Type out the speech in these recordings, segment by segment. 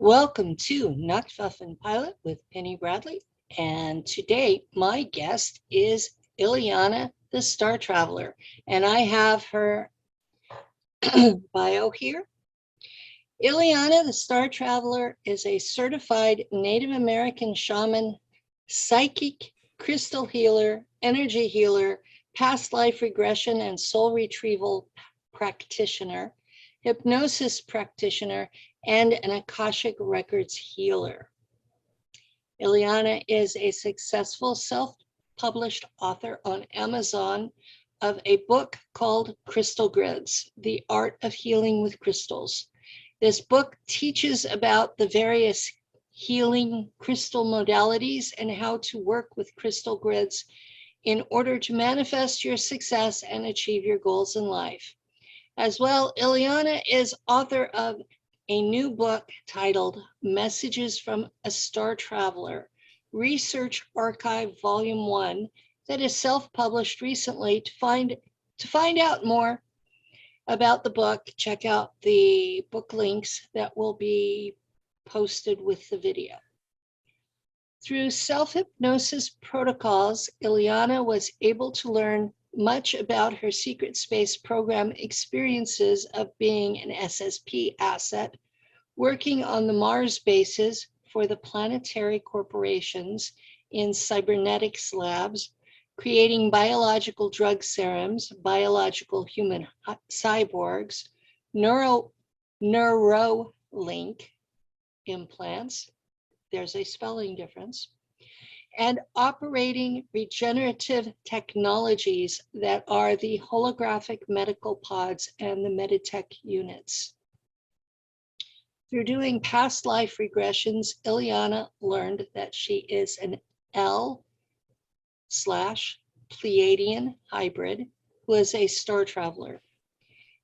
Welcome to Nacht Waffen Pilot with Penny Bradley. And today my guest is Ileana the Star Traveler. And I have her bio here. Ileana the Star Traveler is a certified Native American shaman, psychic, crystal healer, energy healer, past life regression and soul retrieval practitioner, hypnosis practitioner, and an Akashic records healer. Ileana is a successful self-published author on Amazon of a book called Crystal Grids, The Art of Healing with Crystals. This book teaches about the various healing crystal modalities and how to work with crystal grids in order to manifest your success and achieve your goals in life. As well, Ileana is author of a new book titled Messages from a Star Traveler, Research Archive Volume 1, that is self-published recently. To find out more about the book, check out the book links that will be posted with the video. Through self-hypnosis protocols, Ileana was able to learn much about her secret space program experiences of being an SSP asset, working on the Mars bases for the planetary corporations in cybernetics labs, creating biological drug serums, biological human cyborgs, Neuralink implants, there's a spelling difference, and operating regenerative technologies that are the holographic medical pods and the Meditech units. Through doing past life regressions, Ileana learned that she is an L/Pleiadian hybrid who is a star traveler.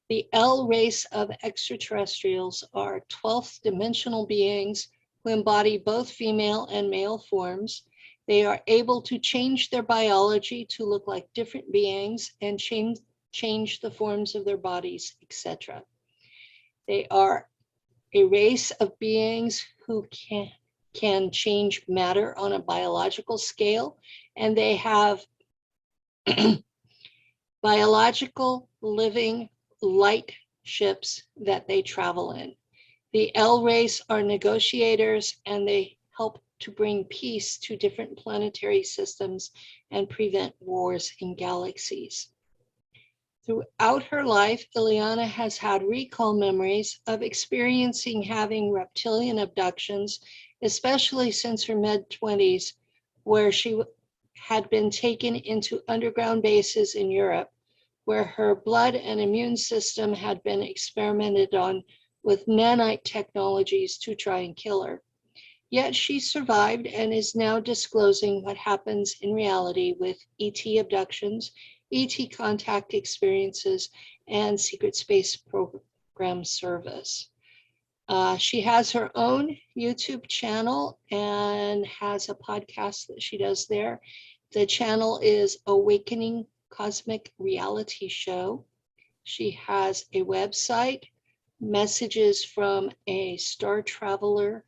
The L race of extraterrestrials are 12th dimensional beings who embody both female and male forms. They are able to change their biology to look like different beings and change the forms of their bodies, etc. They are a race of beings who can change matter on a biological scale, and they have biological living light ships that they travel in. The L race are negotiators, and they help to bring peace to different planetary systems and prevent wars in galaxies. Throughout her life, Ileana has had recall memories of experiencing having reptilian abductions, especially since her mid-20s, where she had been taken into underground bases in Europe, where her blood and immune system had been experimented on with nanite technologies to try and kill her. Yet she survived and is now disclosing what happens in reality with ET abductions, ET contact experiences, and secret space program service. She has her own YouTube channel and has a podcast that she does there. The channel is Awakening Cosmic Reality Show. She has a website, Messages from a Star Traveler,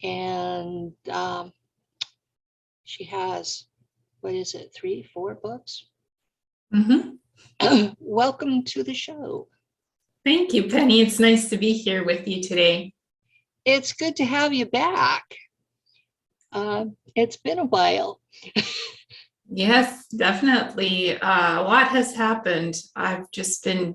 and she has, what is it, 3-4 books? Mm-hmm. Welcome to the show. Thank you, Penny. It's nice to be here with you today. It's good to have you back. It's been a while. Yes, definitely. A lot has happened. I've just been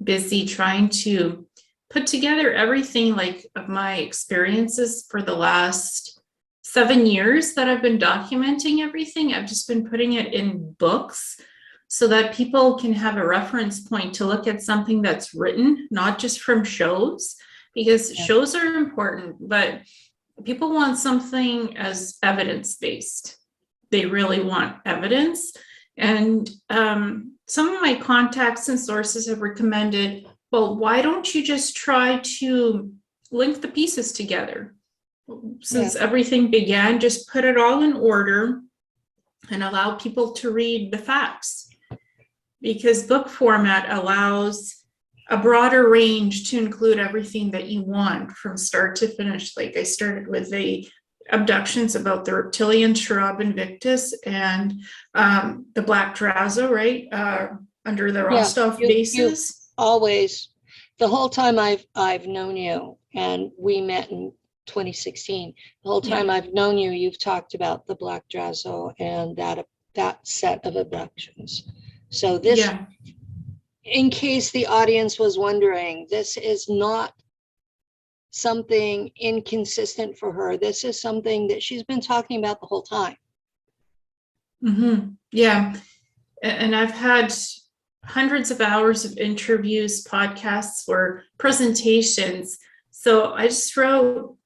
busy trying to put together everything of my experiences for the last 7 years that I've been documenting everything. I've just been putting it in books so that people can have a reference point to look at something that's written, not just from shows, because shows are important, but people want something as evidence-based. They really want evidence. And some of my contacts and sources have recommended, well, why don't you just try to link the pieces together? Since everything began, just put it all in order and allow people to read the facts. Because book format allows a broader range to include everything that you want from start to finish. Like I started with the abductions about the reptilian Shrub Invictus and the Black Drazo, right? Under the Yeah, Rostov you've bases. always, the whole time I've known you, and we met in 2016. The whole time Yeah. I've known you, you've talked about the Black Drazo and that set of abductions. So this, Yeah. in case the audience was wondering, this is not something inconsistent for her. This is something that she's been talking about the whole time. Mm-hmm. Yeah. And I've had hundreds of hours of interviews, podcasts, or presentations. So I just wrote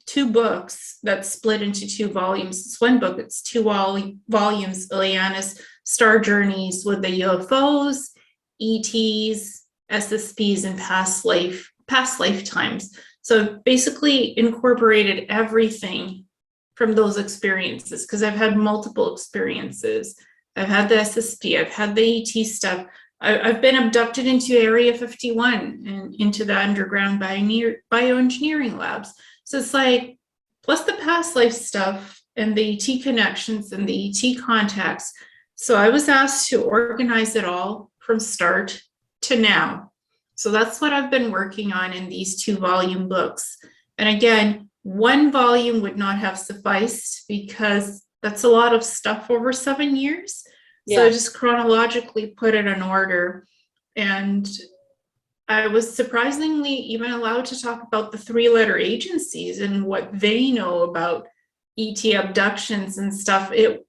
2 books that split into 2 volumes. It's one book, it's 2 volumes, Ileana's Star Journeys with the UFOs, ETs, SSPs, and past lifetimes. So basically incorporated everything from those experiences, because I've had multiple experiences. I've had the SSP, I've had the ET stuff. I've been abducted into Area 51 and into the underground bioengineering labs. So it's like, plus the past life stuff and the ET connections and the ET contacts. So I was asked to organize it all from start to now. So that's what I've been working on in these 2 volume books. And again, 1 volume would not have sufficed because that's a lot of stuff over 7 years. So I just chronologically put it in order. And I was surprisingly even allowed to talk about the 3-letter agencies and what they know about ET abductions and stuff. It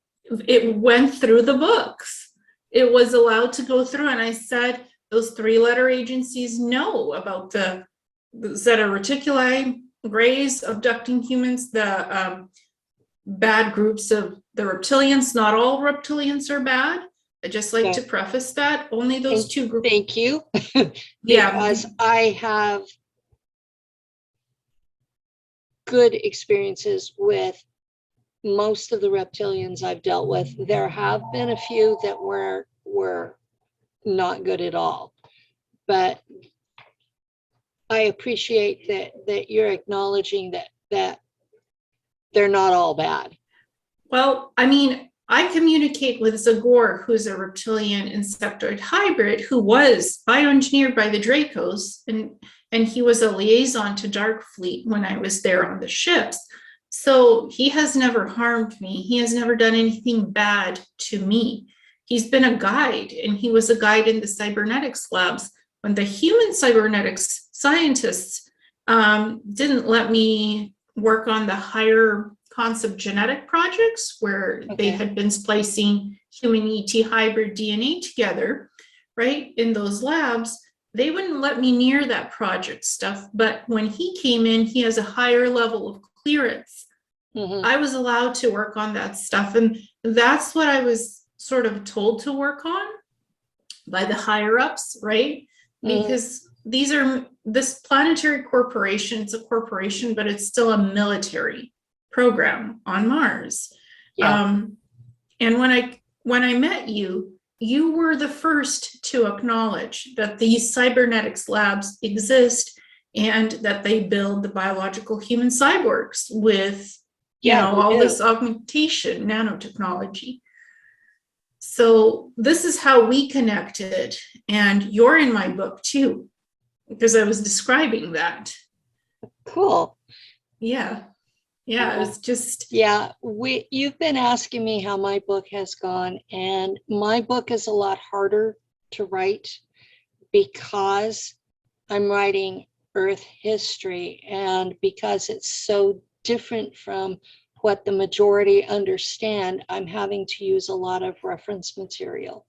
went through the books. It was allowed to go through. And I said, those 3-letter agencies know about the Zeta Reticuli, Greys abducting humans, the bad groups of the reptilians. Not all reptilians are bad. I just like to preface that. Only those 2 groups. Thank you. Yeah. Because I have good experiences with most of the reptilians I've dealt with. There have been a few that were not good at all. But I appreciate that you're acknowledging that they're not all bad. Well, I mean, I communicate with Zagor, who's a reptilian insectoid hybrid who was bioengineered by the Dracos, and he was a liaison to Darkfleet when I was there on the ships. So he has never harmed me. He has never done anything bad to me. He's been a guide, and he was a guide in the cybernetics labs when the human cybernetics scientists didn't let me work on the higher concept genetic projects where they had been splicing human ET hybrid DNA together, right? In those labs, they wouldn't let me near that project stuff. But when he came in, he has a higher level of clearance. Mm-hmm. I was allowed to work on that stuff. And that's what I was sort of told to work on by the higher ups, right? Because this planetary corporation, it's a corporation, but it's still a military program on Mars. And when I met you, you were the first to acknowledge that these cybernetics labs exist and that they build the biological human cyborgs with, all this augmentation, nanotechnology. So this is how we connected, and you're in my book too, because I was describing that. Cool. Yeah. Yeah, it's just. Yeah, you've been asking me how my book has gone, and my book is a lot harder to write because I'm writing Earth history, and because it's so different from what the majority understand, I'm having to use a lot of reference material.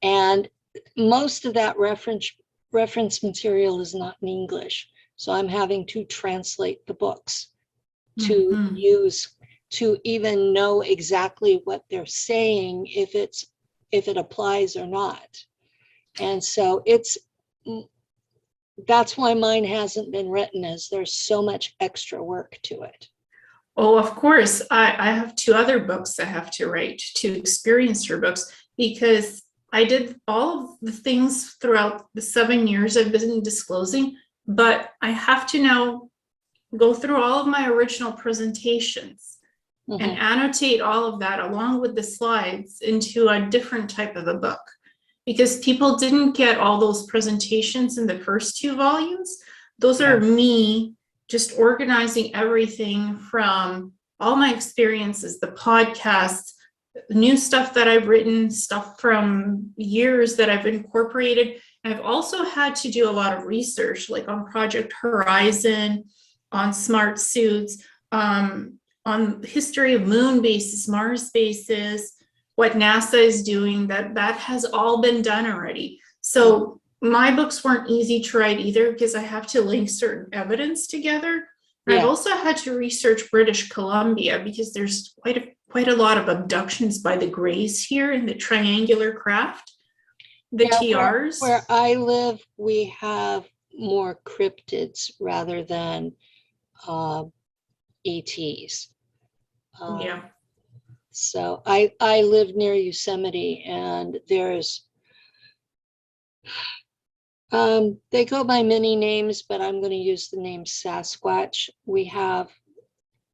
And most of that reference material is not in English. So I'm having to translate the books to use, to even know exactly what they're saying, if it applies or not. And so that's why mine hasn't been written, as there's so much extra work to it. Oh, of course. I have 2 other books I have to write, 2 experiencer books, because I did all of the things throughout the 7 years I've been disclosing, but I have to now go through all of my original presentations and Mhm. annotate all of that along with the slides into a different type of a book, because people didn't get all those presentations in the first 2 volumes. Those Yeah. are me just organizing everything from all my experiences, the podcasts, new stuff that I've written, stuff from years that I've incorporated. I've also had to do a lot of research, like on Project Horizon, on smart suits, on history of moon bases, Mars bases, what NASA is doing. That has all been done already. So my books weren't easy to write either, because I have to link certain evidence together. And I've Yeah. also had to research British Columbia, because there's quite a lot of abductions by the Greys here in the triangular craft, the Yeah, TRs. where I live, we have more cryptids rather than ETs. Yeah. So I live near Yosemite, and there's they go by many names, but I'm going to use the name Sasquatch. We have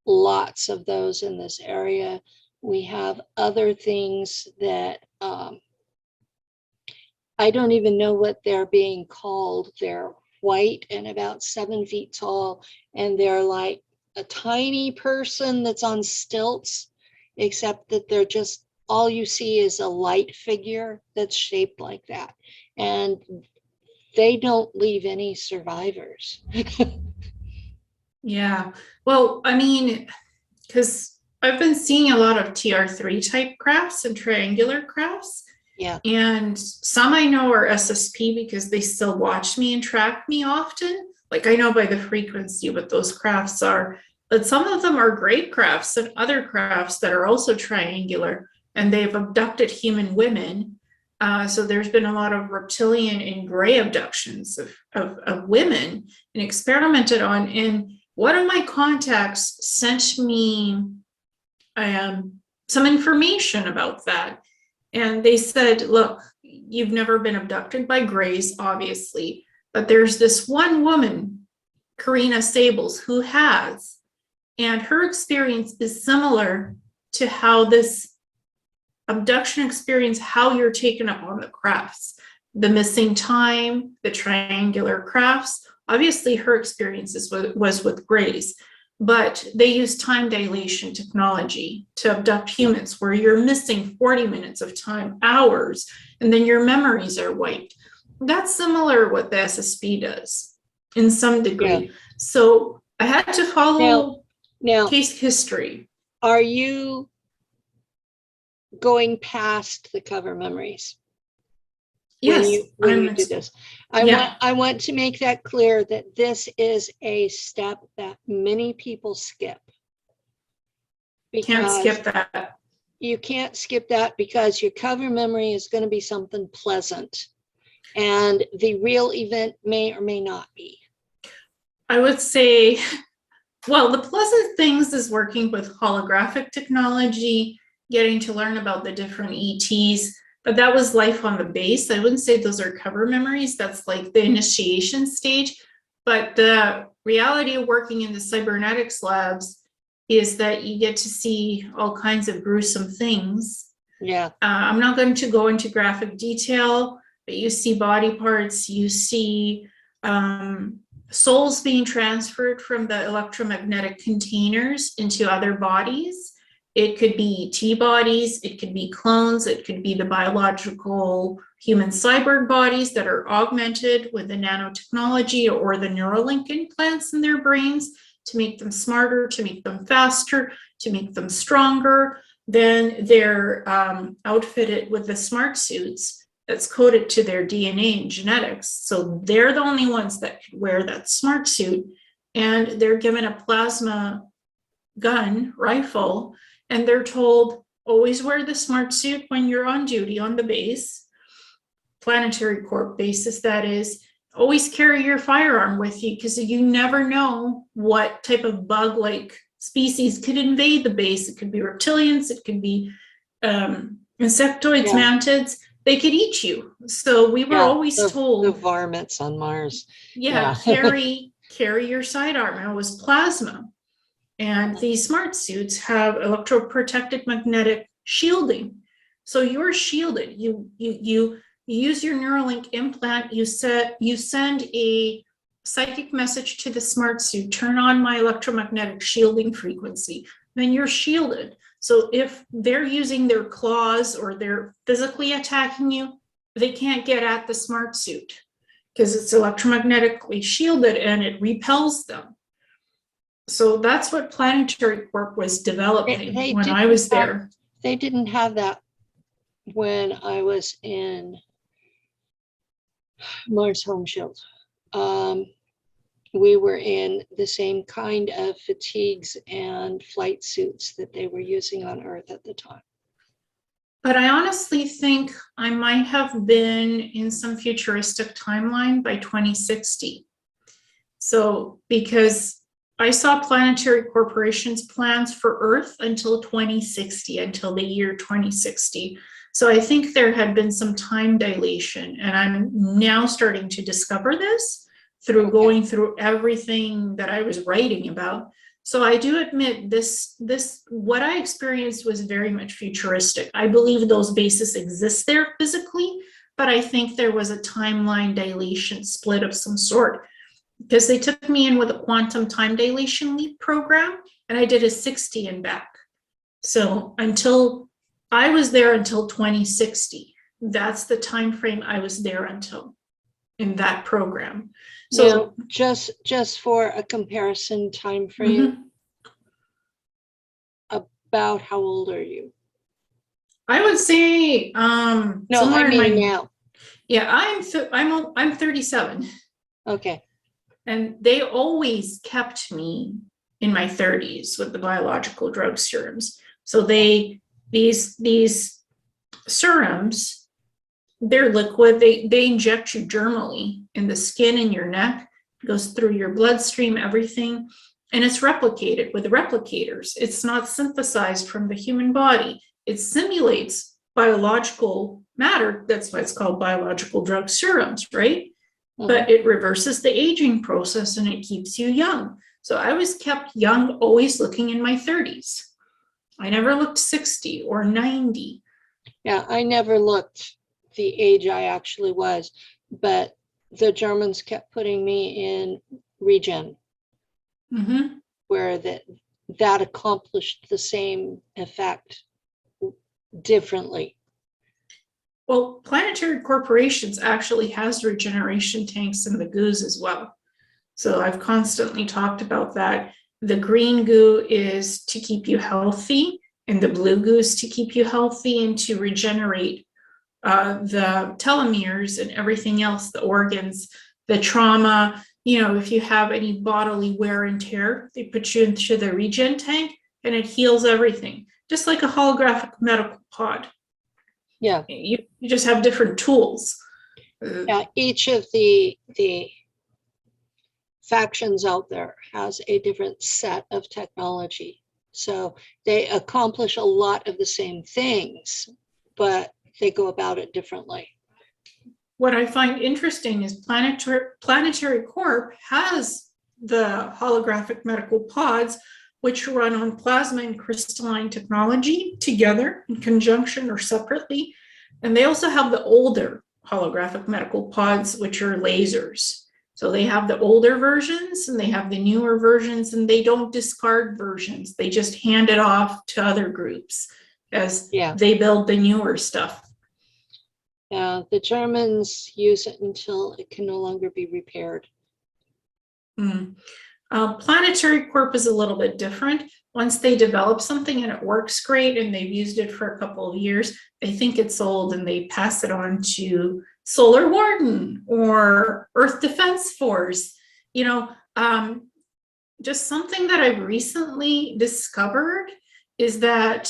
lots of those in this area. We have other things that I don't even know what they're being called. They're white and about 7 feet tall, and they're like a tiny person that's on stilts, except that they're just, all you see is a light figure that's shaped like that. And they don't leave any survivors. Yeah. Well, I mean, because I've been seeing a lot of TR3 type crafts and triangular crafts. Yeah. And some I know are SSP because they still watch me and track me often. Like I know by the frequency what those crafts are. But some of them are great crafts and other crafts that are also triangular, and they've abducted human women. So there's been a lot of reptilian and gray abductions of women and experimented on. And one of my contacts sent me some information about that. And they said, look, you've never been abducted by Greys, obviously, but there's this one woman, Karina Sables, who has, and her experience is similar to how this abduction experience, how you're taken up on the crafts, the missing time, the triangular crafts. Obviously, her experiences was with Greys, but they use time dilation technology to abduct humans, where you're missing 40 minutes of time, hours, and then your memories are wiped. That's similar what the SSP does in some degree. Yeah. So I had to follow Now, case history. are you going past the cover memories? Yes, when you do this, yeah. I want to make that clear that this is a step that many people skip. Can't skip that. You can't skip that, because your cover memory is going to be something pleasant, and the real event may or may not be. I would say, well, the pleasant things is working with holographic technology, getting to learn about the different ETs, but that was life on the base. I wouldn't say those are cover memories. That's like the initiation stage. But the reality of working in the cybernetics labs is that you get to see all kinds of gruesome things. Yeah. I'm not going to go into graphic detail, but you see body parts, you see souls being transferred from the electromagnetic containers into other bodies. It could be ET bodies, it could be clones, it could be the biological human cyborg bodies that are augmented with the nanotechnology or the Neuralink implants in their brains to make them smarter, to make them faster, to make them stronger. Then they're outfitted with the smart suits that's coded to their DNA and genetics. So they're the only ones that can wear that smart suit. And they're given a plasma gun, rifle, and they're told, always wear the smart suit when you're on duty on the base, planetary corp basis, that is. Always carry your firearm with you, because you never know what type of bug-like species could invade the base. It could be reptilians, it could be insectoids, mantids. they could eat you. So we were Yeah, always the told, varmints on Mars. yeah, carry your side armor was plasma. And these smart suits have electroprotected magnetic shielding. So you're shielded. You use your Neuralink implant, you send a psychic message to the smart suit, turn on my electromagnetic shielding frequency, then you're shielded. So if they're using their claws or they're physically attacking you, they can't get at the smart suit because it's electromagnetically shielded and it repels them. So that's what Planetary Corp was developing when I was there. They didn't have that when I was in Mars Home Shield. We were in the same kind of fatigues and flight suits that they were using on Earth at the time. But I honestly think I might have been in some futuristic timeline by 2060. So, because I saw Planetary Corporation's plans for Earth until 2060, until the year 2060. So I think there had been some time dilation, and I'm now starting to discover this through going through everything that I was writing about. So I do admit this what I experienced was very much futuristic. I believe those bases exist there physically, but I think there was a timeline dilation split of some sort, because they took me in with a quantum time dilation leap program, and I did a 60 and back. So until I was there until 2060, that's the time frame I was there until in that program. So now, just for a comparison time frame, about how old are you? I would say no, I mean now. Yeah, I'm 37. Okay. And they always kept me in my 30s with the biological drug serums. So these serums, they're liquid. They inject you dermally in the skin in your neck. It goes through your bloodstream, everything, and it's replicated with replicators. It's not synthesized from the human body. It simulates biological matter. That's why it's called biological drug serums, right? But it reverses the aging process and it keeps you young. So I was kept young, always looking in my 30s. I never looked 60 or 90. Yeah, I never looked the age I actually was, but the Germans kept putting me in regen, where that accomplished the same effect differently. Well, Planetary Corporations actually has regeneration tanks in the goos as well. So I've constantly talked about that. The green goo is to keep you healthy, and the blue goo is to keep you healthy and to regenerate the telomeres and everything else, the organs, the trauma. You know, if you have any bodily wear and tear, they put you into the regen tank and it heals everything, just like a holographic medical pod. Yeah. You just have different tools. Yeah, each of the factions out there has a different set of technology. So they accomplish a lot of the same things, but they go about it differently. What I find interesting is Planetary Corp has the holographic medical pods, which run on plasma and crystalline technology together in conjunction or separately. And they also have the older holographic medical pods, which are lasers. So they have the older versions and they have the newer versions, and they don't discard versions. They just hand it off to other groups as they build the newer stuff. Yeah, the Germans use it until it can no longer be repaired. Planetary Corp is a little bit different. Once they develop something and it works great and they've used it for a couple of years, they think it's old and they pass it on to Solar Warden or Earth Defense Force. You know, just something that I've recently discovered is that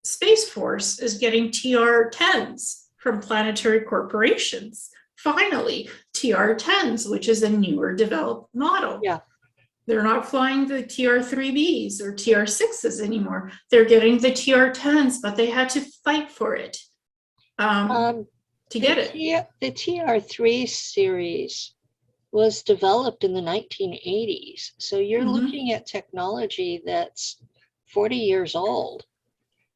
Space Force is getting TR-10s from Planetary Corporations. Finally, TR-10s, which is a newer developed model. Yeah. They're not flying the TR-3Bs or TR-6s anymore. They're getting the TR-10s, but they had to fight for it to get it. The TR3 series was developed in the 1980s. So you're looking at technology that's 40 years old.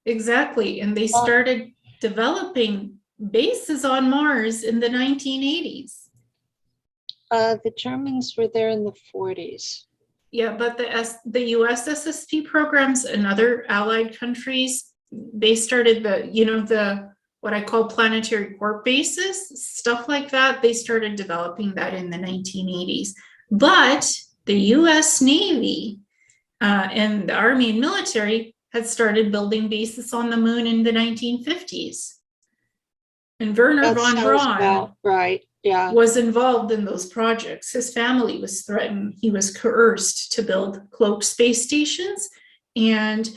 Exactly. And they started developing bases on Mars in the 1980s. The Germans were there in the 40s. Yeah, but the US SSP programs and other allied countries, they started the what I call planetary port bases, stuff like that. They started developing that in the 1980s. But the US Navy and the Army and military had started building bases on the moon in the 1950s. And Werner von Braun was involved in those projects. His family was threatened. He was coerced to build cloaked space stations and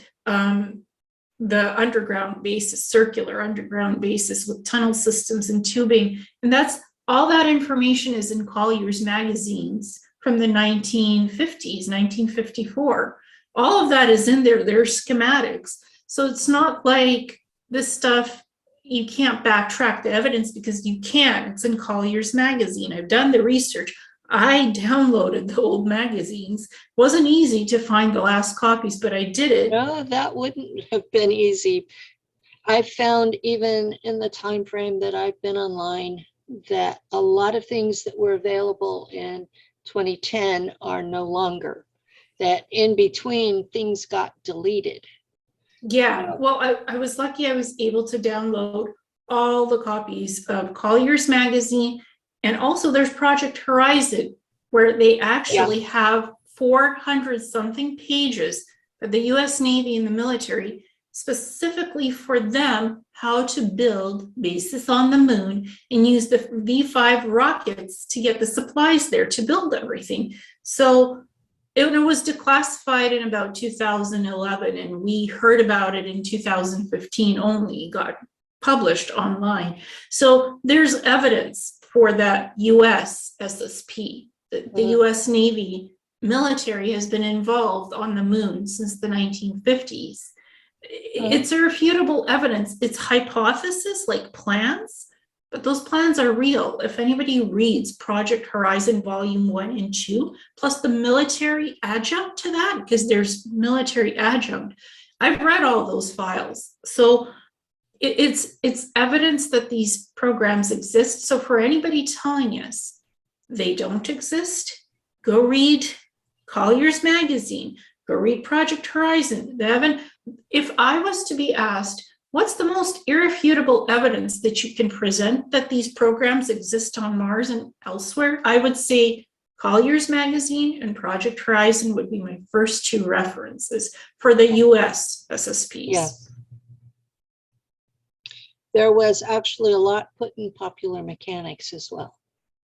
the underground bases, circular underground bases with tunnel systems and tubing. And that's all that information is in Collier's magazines from the 1950s, 1954. All of that is in there. There's schematics. So it's not like this stuff, you can't backtrack the evidence because you can't. It's in Collier's magazine. I've done the research. I downloaded the old magazines. Wasn't easy to find the last copies, but I did it. No, that wouldn't have been easy. I found even in the time frame that I've been online that a lot of things that were available in 2010 are no longer. That in between things got deleted. Yeah, well, I was lucky I was able to download all the copies of Collier's magazine. And also there's Project Horizon, where they actually have 400 something pages that the US Navy and the military, specifically for them, how to build bases on the moon and use the V5 rockets to get the supplies there to build everything. So it was declassified in about 2011, and we heard about it in 2015 only, got published online. So there's evidence for that US SSP. The US Navy military has been involved on the moon since the 1950s. It's irrefutable evidence. It's hypothesis, like plans, but those plans are real. If anybody reads Project Horizon Volume 1 and 2, plus the military adjunct to that, because there's military adjunct, I've read all those files. So it's evidence that these programs exist. So for anybody telling us they don't exist, go read Collier's magazine, go read Project Horizon. If I was to be asked, what's the most irrefutable evidence that you can present that these programs exist on Mars and elsewhere, I would say Collier's magazine and Project Horizon would be my first two references for the US SSPs. Yeah. There was actually a lot put in Popular Mechanics as well.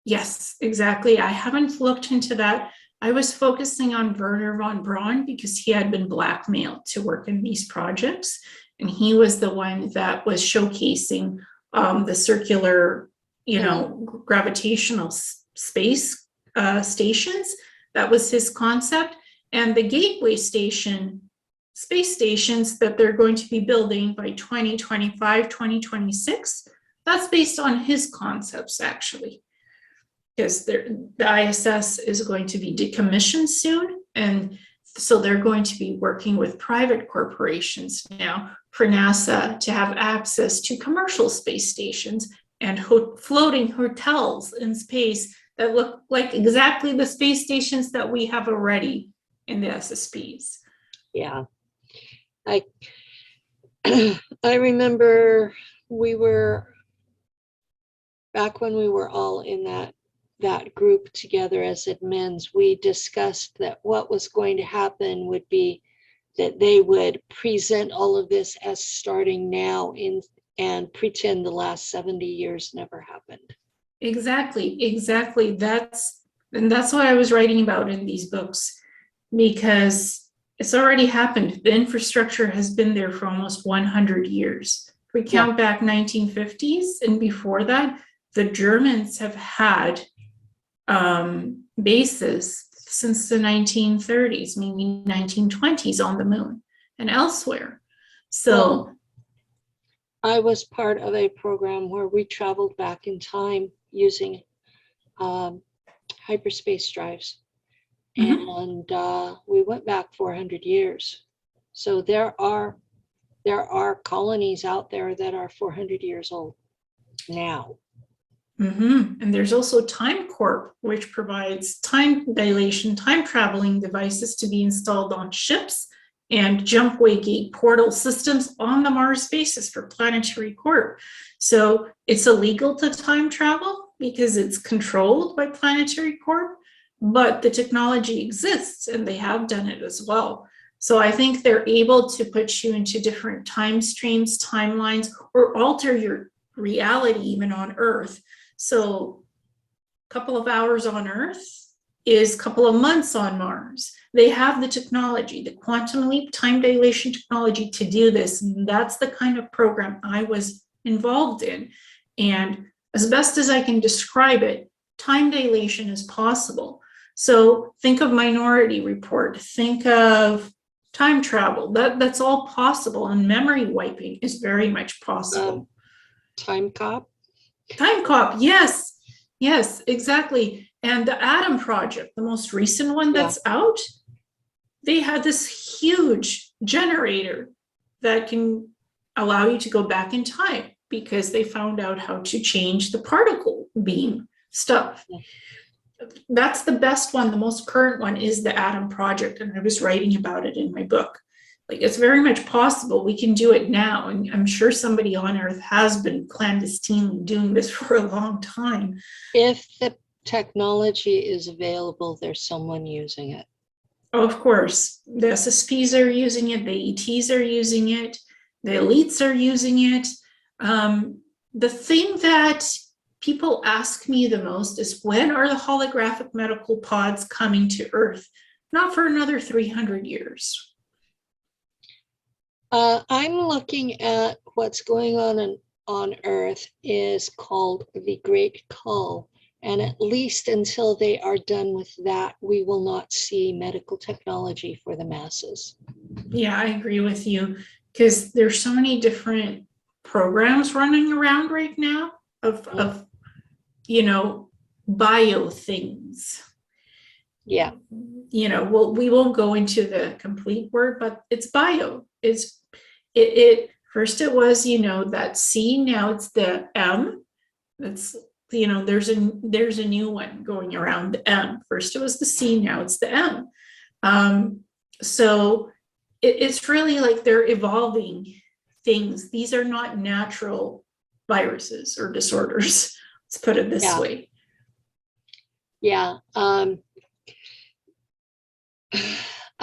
Yes, exactly. I haven't looked into that. I was focusing on Werner von Braun because he had been blackmailed to work in these projects. And he was the one that was showcasing the circular, gravitational space stations. That was his concept. And the Gateway Station, space stations that they're going to be building by 2025, 2026, that's based on his concepts, actually. Because the ISS is going to be decommissioned soon. And so they're going to be working with private corporations now for NASA to have access to commercial space stations and floating hotels in space that look like exactly the space stations that we have already in the SSPs. Yeah. I remember back when we were all in that group together as admins, we discussed that what was going to happen would be that they would present all of this as starting now and pretend the last 70 years never happened. Exactly. That's what I was writing about in these books, because it's already happened. The infrastructure has been there for almost 100 years. If we count back 1950s and before that, the Germans have had bases since the 1930s, maybe 1920s on the moon and elsewhere. So Well, I was part of a program where we traveled back in time using hyperspace drives. mhm. And we went back 400 years. So there are colonies out there that are 400 years old now. And there's also Time Corp, which provides time dilation, time traveling devices to be installed on ships and jumpway gate portal systems on the Mars basis for Planetary Corp. So it's illegal to time travel because it's controlled by Planetary Corp, but the technology exists and they have done it as well. So I think they're able to put you into different time streams, timelines, or alter your reality even on Earth. So a couple of hours on Earth is a couple of months on Mars. They have the technology, the quantum leap time dilation technology to do this. And that's the kind of program I was involved in. And as best as I can describe it, time dilation is possible. So think of Minority Report, think of time travel. That's all possible. And memory wiping is very much possible. Time Cop? Time Cop, yes. Yes, exactly. And the Atom Project, the most recent one that's out, they had this huge generator that can allow you to go back in time because they found out how to change the particle beam stuff. Yeah. That's the best one. The most current one is the Atom Project, and I was writing about it in my book. Like, it's very much possible. We can do it now, and I'm sure somebody on Earth has been clandestinely doing this for a long time. If the technology is available, there's someone using it. Oh, of course, the SSPs are using it, the ETs are using it, the elites are using it. The thing that people ask me the most is, when are the holographic medical pods coming to Earth? Not for another 300 years. I'm looking at what's going on Earth is called the Great Cull. And at least until they are done with that, we will not see medical technology for the masses. Yeah, I agree with you, because there's so many different programs running around right now of bio things. Yeah. We won't go into the complete word, but it's bio. It first it was, that C, now it's the M. That's, there's a new one going around, the M. First it was the C, now it's the M. So it's really like they're evolving things. These are not natural viruses or disorders. Let's put it this way. Yeah.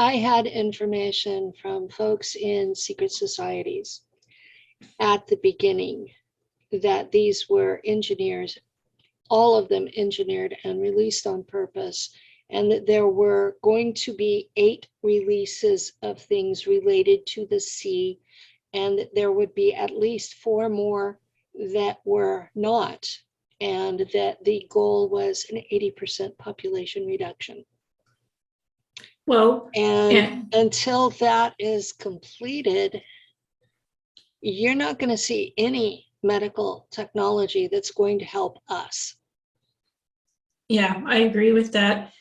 I had information from folks in secret societies at the beginning that these were engineers, all of them engineered and released on purpose, and that there were going to be 8 releases of things related to the sea, and that there would be at least 4 more that were not, and that the goal was an 80% population reduction. Well, and until that is completed, you're not going to see any medical technology that's going to help us. Yeah, I agree with that,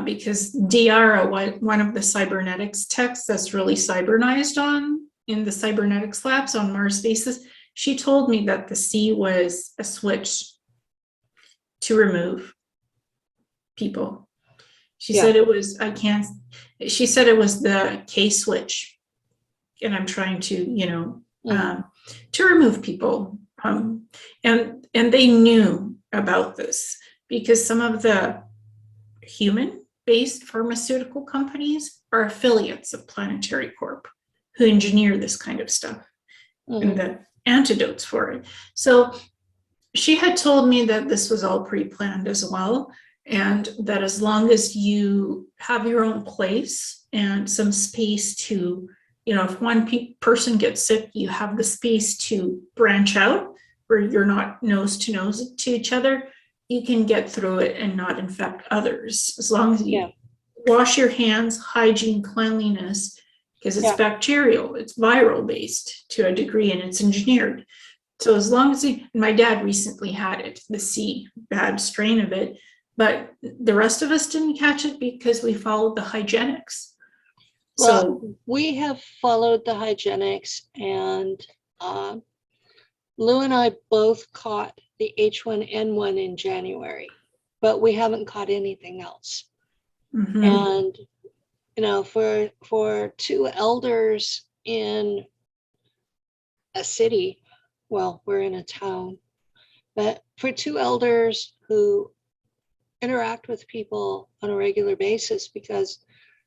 because Diara, one of the cybernetics techs that's really cybernized in the cybernetics labs on Mars bases, she told me that the C was a switch to remove people. She said it was, she said it was the K switch, and I'm trying to, to remove people. And they knew about this because some of the human-based pharmaceutical companies are affiliates of Planetary Corp who engineer this kind of stuff and the antidotes for it. So she had told me that this was all pre-planned as well, and that as long as you have your own place and some space to, if one person gets sick, you have the space to branch out where you're not nose to nose to each other, you can get through it and not infect others, as long as you wash your hands, hygiene, cleanliness, because it's bacterial, it's viral based to a degree, and it's engineered. So as long as my dad recently had it, the C bad strain of it, but the rest of us didn't catch it because we followed the hygienics. Well, So we have followed the hygienics, and Lou and I both caught the H1N1 in January, but we haven't caught anything else. And for two elders in a city, well, we're in a town, but for two elders who interact with people on a regular basis, because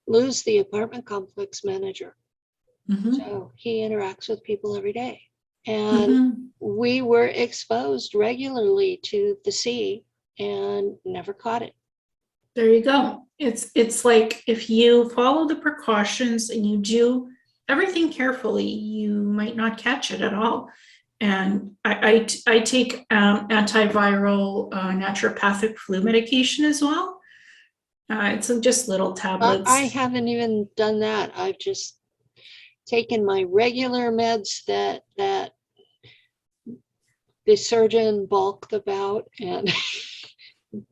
Lou's the apartment complex manager. So he interacts with people every day. And we were exposed regularly to the sea and never caught it. there you go. It's like if you follow the precautions and you do everything carefully, you might not catch it at all. And I take antiviral naturopathic flu medication as well. It's just little tablets. I haven't even done that. I've just taken my regular meds that the surgeon balked about, and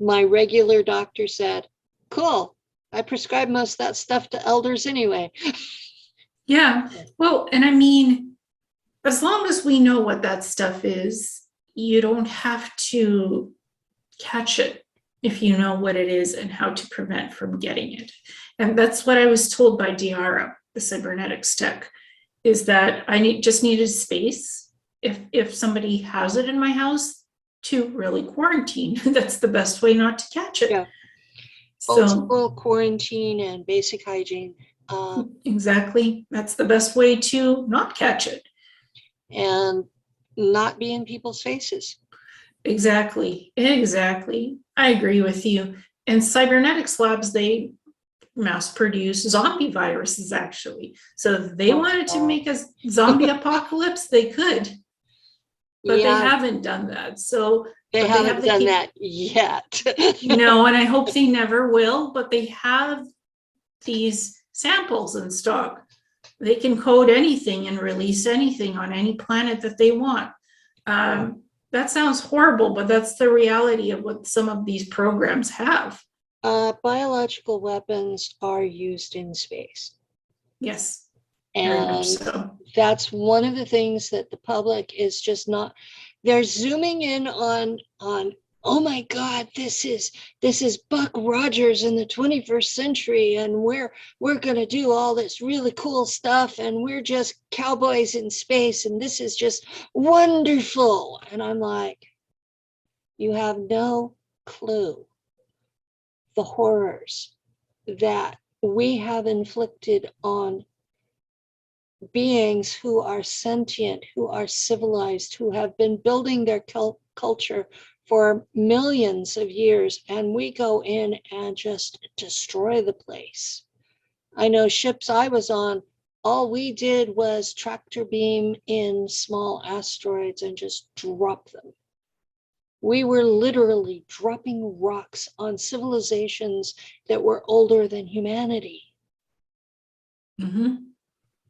my regular doctor said, cool, I prescribe most of that stuff to elders anyway. Yeah, well, and I mean, as long as we know what that stuff is, you don't have to catch it if you know what it is and how to prevent from getting it. And that's what I was told by Diara, the cybernetics tech, is that I just needed space. If somebody has it in my house, to really quarantine. That's the best way not to catch it. Yeah. So old school quarantine and basic hygiene. Exactly. That's the best way to not catch it. And not be in people's faces. Exactly. I agree with you. And cybernetics labs, they mass produce zombie viruses, actually. So if they wanted to make a zombie apocalypse, they could. But they haven't done that. So they haven't done that yet. No, and I hope they never will, but they have these samples in stock. They can code anything and release anything on any planet that they want. That sounds horrible, but that's the reality of what some of these programs have. Biological weapons are used in space. Yes. And so. That's one of the things that the public is just not, they're zooming in on, oh my God, this is Buck Rogers in the 21st century, and we're going to do all this really cool stuff, and we're just cowboys in space, and this is just wonderful. And I'm like, you have no clue the horrors that we have inflicted on beings who are sentient, who are civilized, who have been building their culture for millions of years, and we go in and just destroy the place. I know ships I was on, all we did was tractor beam in small asteroids and just drop them. We were literally dropping rocks on civilizations that were older than humanity.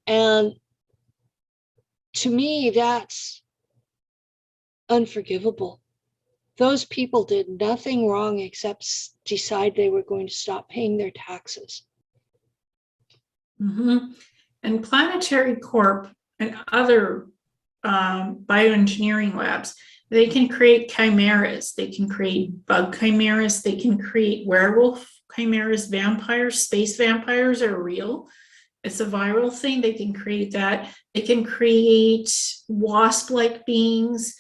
And to me, that's unforgivable. Those people did nothing wrong except decide they were going to stop paying their taxes. And Planetary Corp and other bioengineering labs, they can create chimeras. They can create bug chimeras. They can create werewolf chimeras, vampires. Space vampires are real. It's a viral thing. They can create that. They can create wasp-like beings,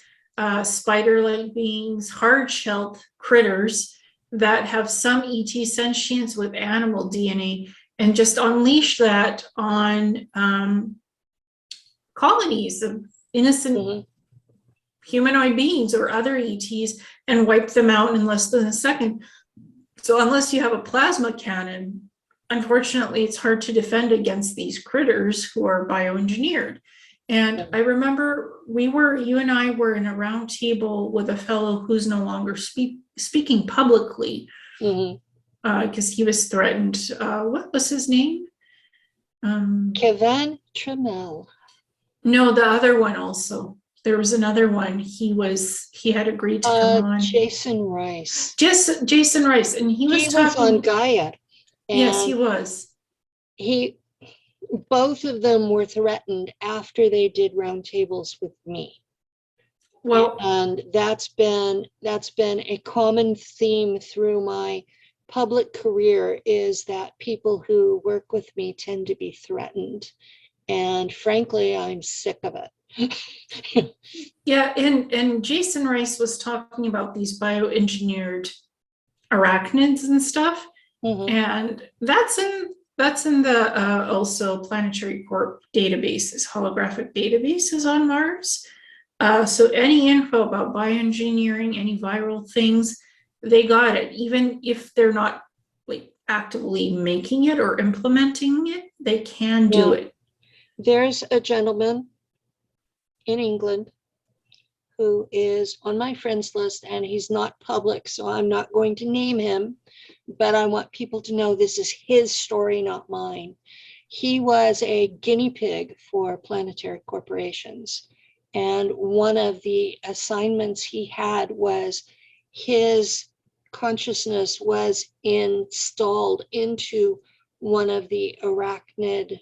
spider-like beings, hard-shelled critters that have some ET sentience with animal DNA, and just unleash that on colonies of innocent humanoid beings or other ETs and wipe them out in less than a second. So unless you have a plasma cannon, unfortunately, it's hard to defend against these critters who are bioengineered. And I remember you and I were in a round table with a fellow who's no longer speaking publicly. because he was threatened. What was his name? Kevin Trammell. No, the other one also. There was another one. He had agreed to come on. Jason Rice. Jason Rice, and he was on Gaia. Yes, he was. Both of them were threatened after they did roundtables with me. Well, and that's been a common theme through my public career, is that people who work with me tend to be threatened. And frankly, I'm sick of it. Yeah, and Jason Rice was talking about these bioengineered arachnids and stuff. Mhm. And that's in the also Planetary Corp databases, holographic databases on Mars. So any info about bioengineering, any viral things, they got it. Even if they're not like actively making it or implementing it, they can do it. There's a gentleman in England who is on my friends list, and he's not public, so I'm not going to name him, but I want people to know this is his story, not mine. He was a guinea pig for planetary corporations. And one of the assignments he had was his consciousness was installed into one of the arachnid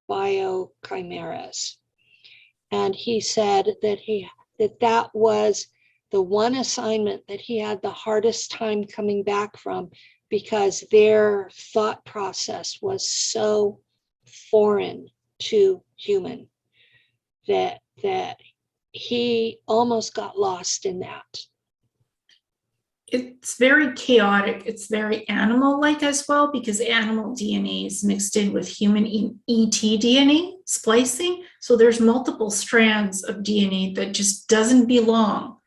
biochimeras. And he said that that was the one assignment that he had the hardest time coming back from, because their thought process was so foreign to human that he almost got lost in that. It's very chaotic. It's very animal-like as well, because animal DNA is mixed in with human ET DNA splicing. So there's multiple strands of DNA that just doesn't belong.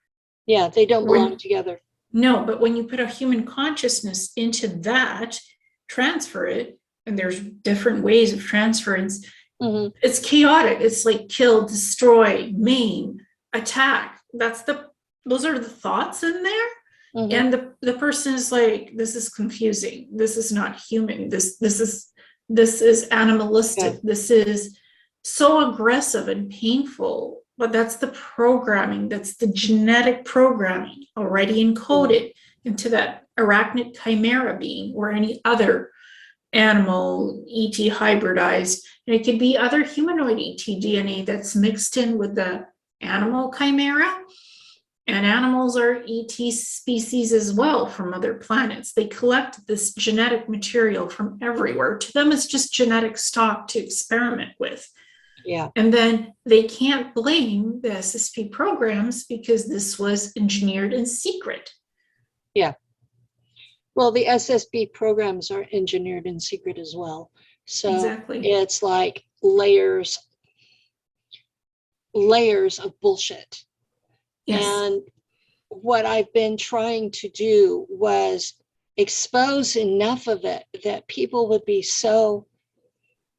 Yeah, they don't belong together. No, but when you put a human consciousness into that, transfer it, and there's different ways of transference. Mm-hmm. It's chaotic. It's like kill, destroy, maim, attack. Those are the thoughts in there. Mm-hmm. And the person is like, this is confusing. This is not human. This is animalistic. Yeah. This is so aggressive and painful. But that's the programming. That's the genetic programming already encoded into that arachnid chimera being, or any other animal ET hybridized. And it could be other humanoid ET DNA that's mixed in with the animal chimera. And animals are ET species as well from other planets. They collect this genetic material from everywhere. To them, it's just genetic stock to experiment with. Yeah. And then they can't blame the SSP programs because this was engineered in secret. Yeah. Well, the SSP programs are engineered in secret as well. So exactly. It's like layers of bullshit. Yes. And what I've been trying to do was expose enough of it that people would be so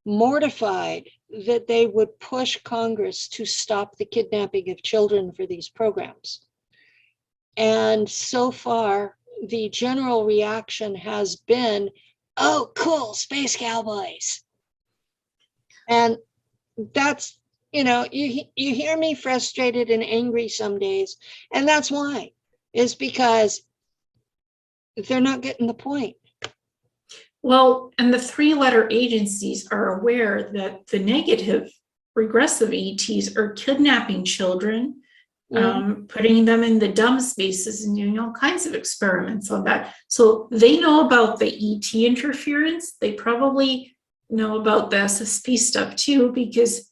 mortified that they would push Congress to stop the kidnapping of children for these programs. And so far, the general reaction has been, oh, cool, space cowboys. And that's, you hear me frustrated and angry some days, and that's why, is because they're not getting the point. Well, and the 3-letter agencies are aware that the negative regressive ETs are kidnapping children, putting them in the dumb spaces and doing all kinds of experiments on that. So they know about the ET interference. They probably know about the SSP stuff too, because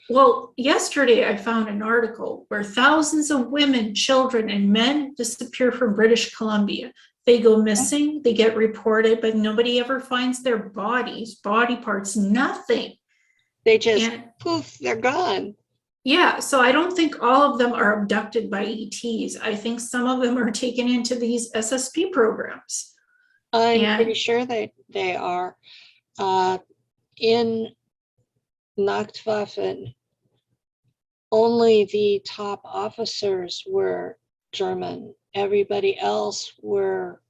well, yesterday I found an article where thousands of women, children, and men disappear from British Columbia. They go missing, they get reported, but nobody ever finds their bodies, body parts, nothing. They just poof, they're gone. Yeah, so I don't think all of them are abducted by ETs. I think some of them are taken into these SSP programs. I'm pretty sure they are. In Nacht Waffen, only the top officers were German. Everybody else were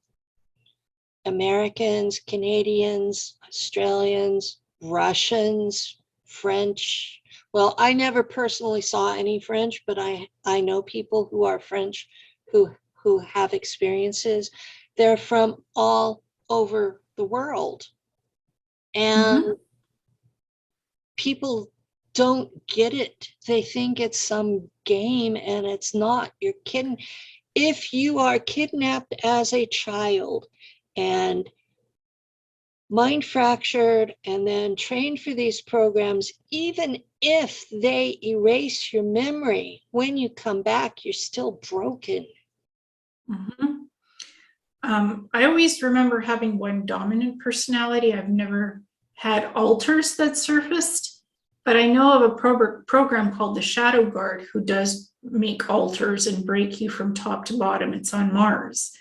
Americans, Canadians, Australians, Russians, French. Well, I never personally saw any French, but I know people who are French who have experiences. They're from all over the world. And Mhm. people don't get it. They think it's some game, and it's not. You're kidding. If you are kidnapped as a child and mind fractured and then trained for these programs, even if they erase your memory, when you come back, you're still broken. Mhm. I always remember having one dominant personality. I've never had alters that surfaced, but I know of a program called the Shadow Guard who does make alters and break you from top to bottom. It's on Mars.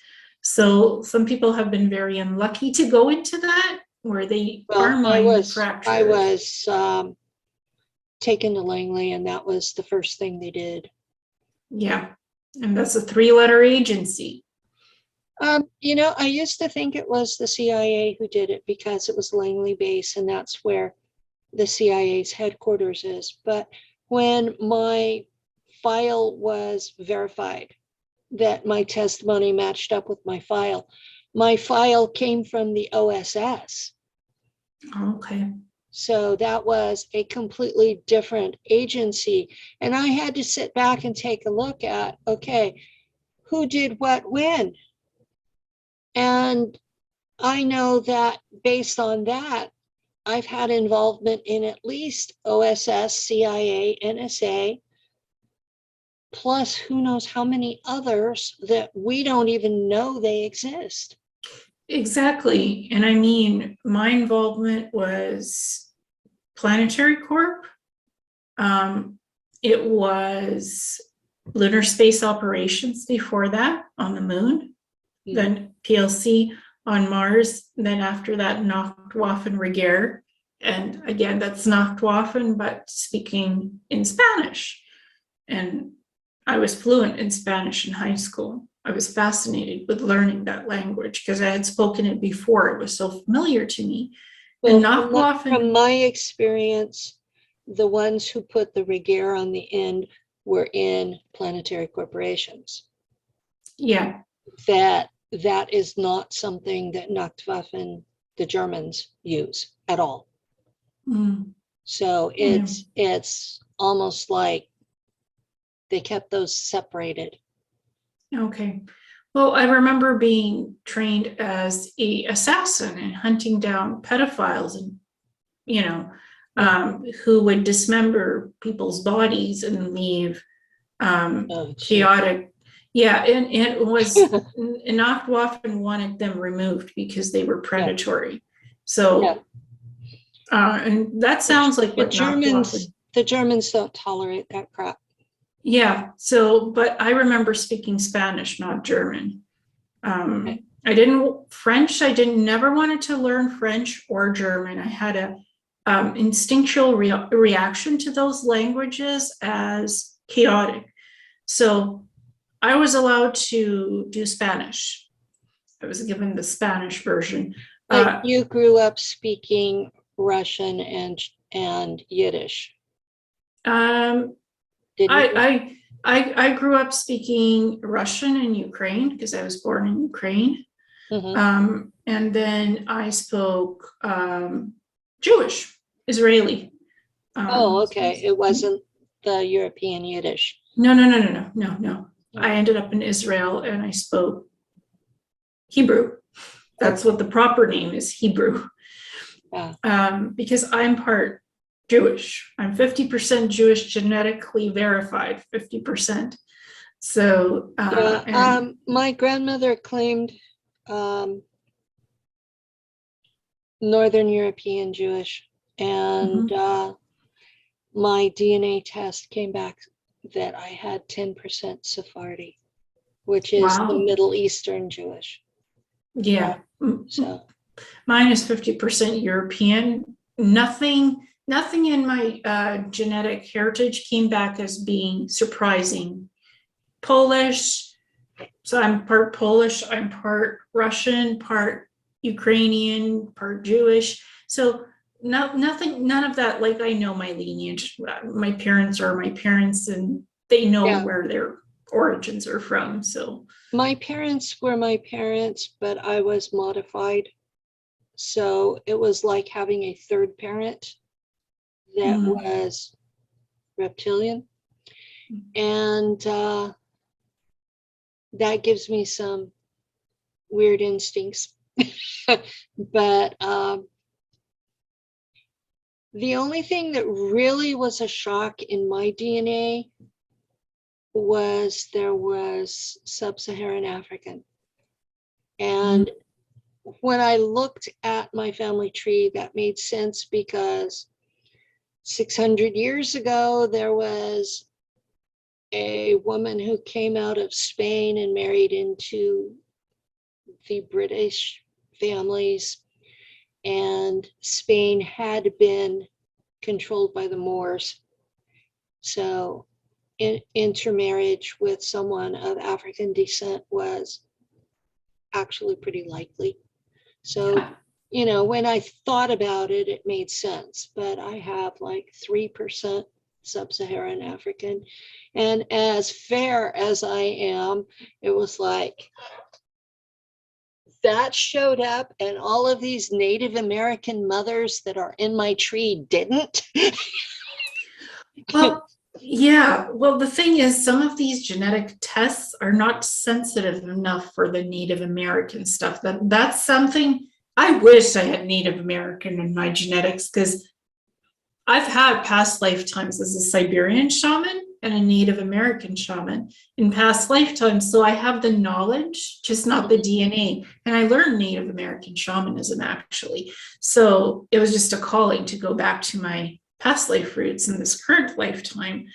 So some people have been very unlucky to go into that, where they are Well, mind I fractured. was taken to Langley, and that was the first thing they did. Yeah, and that's a 3-letter agency. I used to think it was the CIA who did it because it was Langley Base, and that's where the CIA's headquarters is. But when my file was verified, that my testimony matched up with my file came from the OSS. Okay. So that was a completely different agency. And I had to sit back and take a look at, okay, who did what when? And I know that based on that, I've had involvement in at least OSS, CIA, NSA, plus who knows how many others that we don't even know they exist. Exactly. And I mean, my involvement was Planetary Corp. It was lunar space operations before that on the moon, then PLC on Mars, then after that, Nacht Waffen Regression. And again, that's Nacht Waffen, but speaking in Spanish. And I was fluent in Spanish in high school. I was fascinated with learning that language because I had spoken it before. It was so familiar to me. Well, And Nacht from Waffen, my experience, the ones who put the Regression on the end were in planetary corporations. yeah. That is not something that Nacht Waffen, the Germans, use at all. Mm. So Yeah. it's almost like they kept those separated. Okay. Well, I remember being trained as a assassin and hunting down pedophiles and, you know, who would dismember people's bodies and leave chaotic. Yeah, and it was Nacht Waffen wanted them removed because they were predatory. So, and that sounds like what Nacht Waffen. The Germans don't tolerate that crap. Yeah. So, but I remember speaking Spanish, not German. Okay. I didn't French. I didn't never wanted to learn French or German. I had a instinctual reaction to those languages as chaotic. So I was allowed to do Spanish. I was given the Spanish version. But you grew up speaking Russian and Yiddish. I grew up speaking Russian in Ukraine because I was born in Ukraine. Mm-hmm. And then I spoke Jewish, Israeli. Oh, okay. It wasn't the European Yiddish. No. I ended up in Israel and I spoke Hebrew. That's what the proper name is, Hebrew. Yeah. Because I'm part Jewish. I'm 50% Jewish, genetically verified, 50%. So, my grandmother claimed Northern European Jewish, and my DNA test came back that I had 10% Sephardi, which is the Middle Eastern Jewish. Yeah. So mine is 50% European. Nothing in my genetic heritage came back as being surprising. Polish. So I'm part Polish, I'm part Russian, part Ukrainian, part Jewish. So nothing, none of that. Like, I know my lineage. My parents are my parents, and they know Yeah. where their origins are from. So My parents were my parents, but I was modified. So it was like having a third parent that was reptilian. And that gives me some weird instincts. But the only thing that really was a shock in my DNA was there was sub-Saharan African. And when I looked at my family tree, that made sense because 600 years ago, there was a woman who came out of Spain and married into the British families, and Spain had been controlled by the Moors. So intermarriage with someone of African descent was actually pretty likely. So, you know, when I thought about it, it made sense, but I have like 3% sub-Saharan African. And as fair as I am, it was like, that showed up and all of these Native American mothers that are in my tree didn't. well, yeah. Well, the thing is, some of these genetic tests are not sensitive enough for the Native American stuff. That's something I wish I had Native American in my genetics, because I've had past lifetimes as a Siberian shaman and a Native American shaman in past lifetimes. So I have the knowledge, just not the DNA. And I learned Native American shamanism, actually. So it was just a calling to go back to my past life roots in this current lifetime.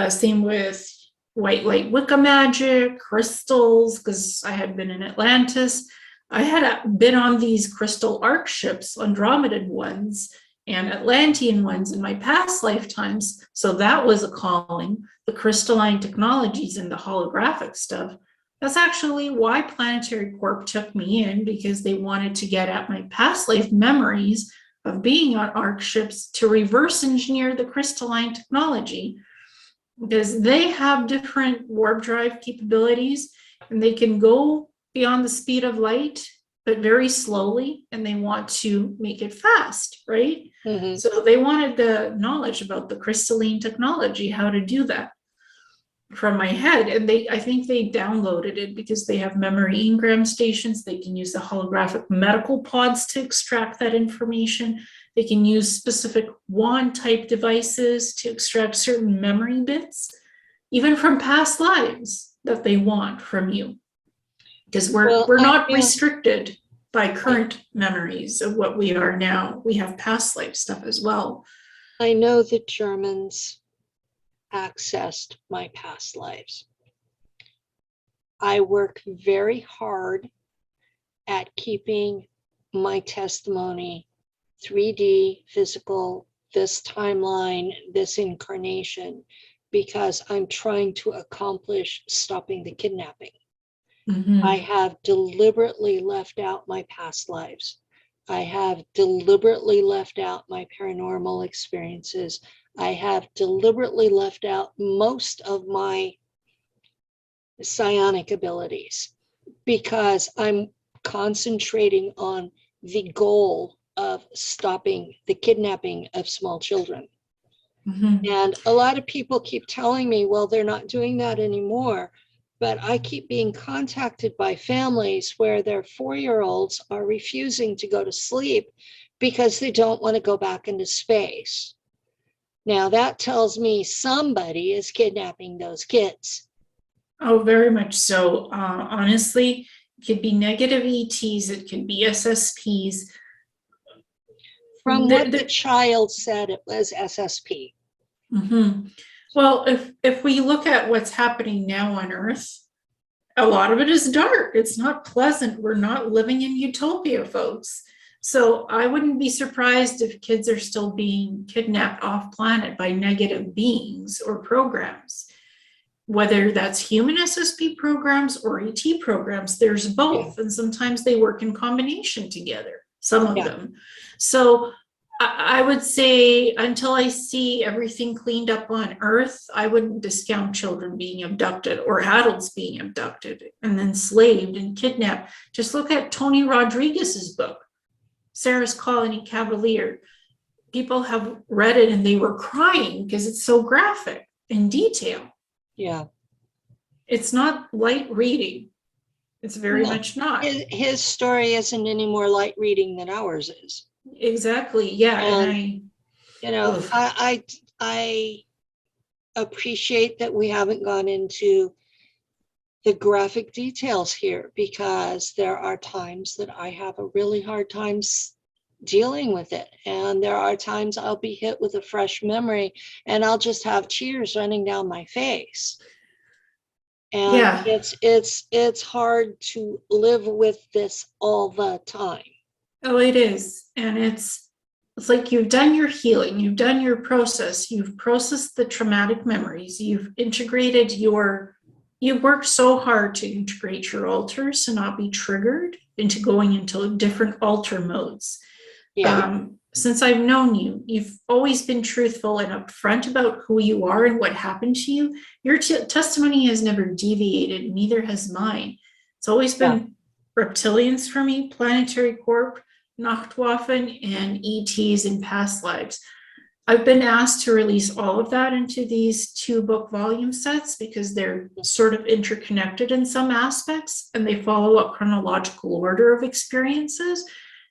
Same with white light Wicca magic, crystals, because I had been in Atlantis. I had been on these crystal arc ships, Andromedan ones and Atlantean ones in my past lifetimes. So that was a calling. The crystalline technologies and the holographic stuff. That's actually why Planetary Corp took me in, because they wanted to get at my past life memories of being on arc ships to reverse engineer the crystalline technology, because they have different warp drive capabilities and they can go beyond the speed of light, but very slowly, and they want to make it fast, right? Mm-hmm. So they wanted the knowledge about the crystalline technology, how to do that from my head. And I think they downloaded it because they have memory engram stations. They can use the holographic medical pods to extract that information. They can use specific wand type devices to extract certain memory bits, even from past lives that they want from you. Because we're not restricted by current memories of what we are now. We have past life stuff as well. I know the Germans accessed my past lives. I work very hard at keeping my testimony 3D, physical, this timeline, this incarnation, because I'm trying to accomplish stopping the kidnapping. Mm-hmm. I have deliberately left out my past lives. I have deliberately left out my paranormal experiences. I have deliberately left out most of my psionic abilities because I'm concentrating on the goal of stopping the kidnapping of small children. Mm-hmm. And a lot of people keep telling me, well, they're not doing that anymore. But I keep being contacted by families where their 4-year-olds are refusing to go to sleep because they don't want to go back into space. Now that tells me somebody is kidnapping those kids. Oh, very much so. Honestly, it could be negative ETs, it could be SSPs. From what the child said, it was SSP. Mm-hmm. Well, if we look at what's happening now on Earth, a lot of it is dark. It's not pleasant. We're not living in utopia, folks. So I wouldn't be surprised if kids are still being kidnapped off planet by negative beings or programs. whether that's human SSP programs or AT programs, there's both. And sometimes they work in combination together, some of them. So I would say until I see everything cleaned up on Earth, I wouldn't discount children being abducted or adults being abducted and enslaved and kidnapped. Just look at Tony Rodriguez's book, Sarah's Colony Cavalier. People have read it and they were crying because it's so graphic in detail. Yeah. It's not light reading. It's very much not. His story isn't any more light reading than ours is. Exactly. Yeah. And I appreciate that we haven't gone into the graphic details here, because there are times that I have a really hard time dealing with it. And there are times I'll be hit with a fresh memory and I'll just have tears running down my face. And it's hard to live with this all the time. Oh, it is. And it's like you've done your healing, you've done your process, you've processed the traumatic memories, you've integrated you've worked so hard to integrate your alters and not be triggered into going into different alter modes. Yeah. Since I've known you, you've always been truthful and upfront about who you are and what happened to you. Your testimony has never deviated, neither has mine. It's always been reptilians for me, planetary corp, Nacht Waffen, and ETs in past lives. I've been asked to release all of that into these 2-book volume sets because they're sort of interconnected in some aspects and they follow a chronological order of experiences.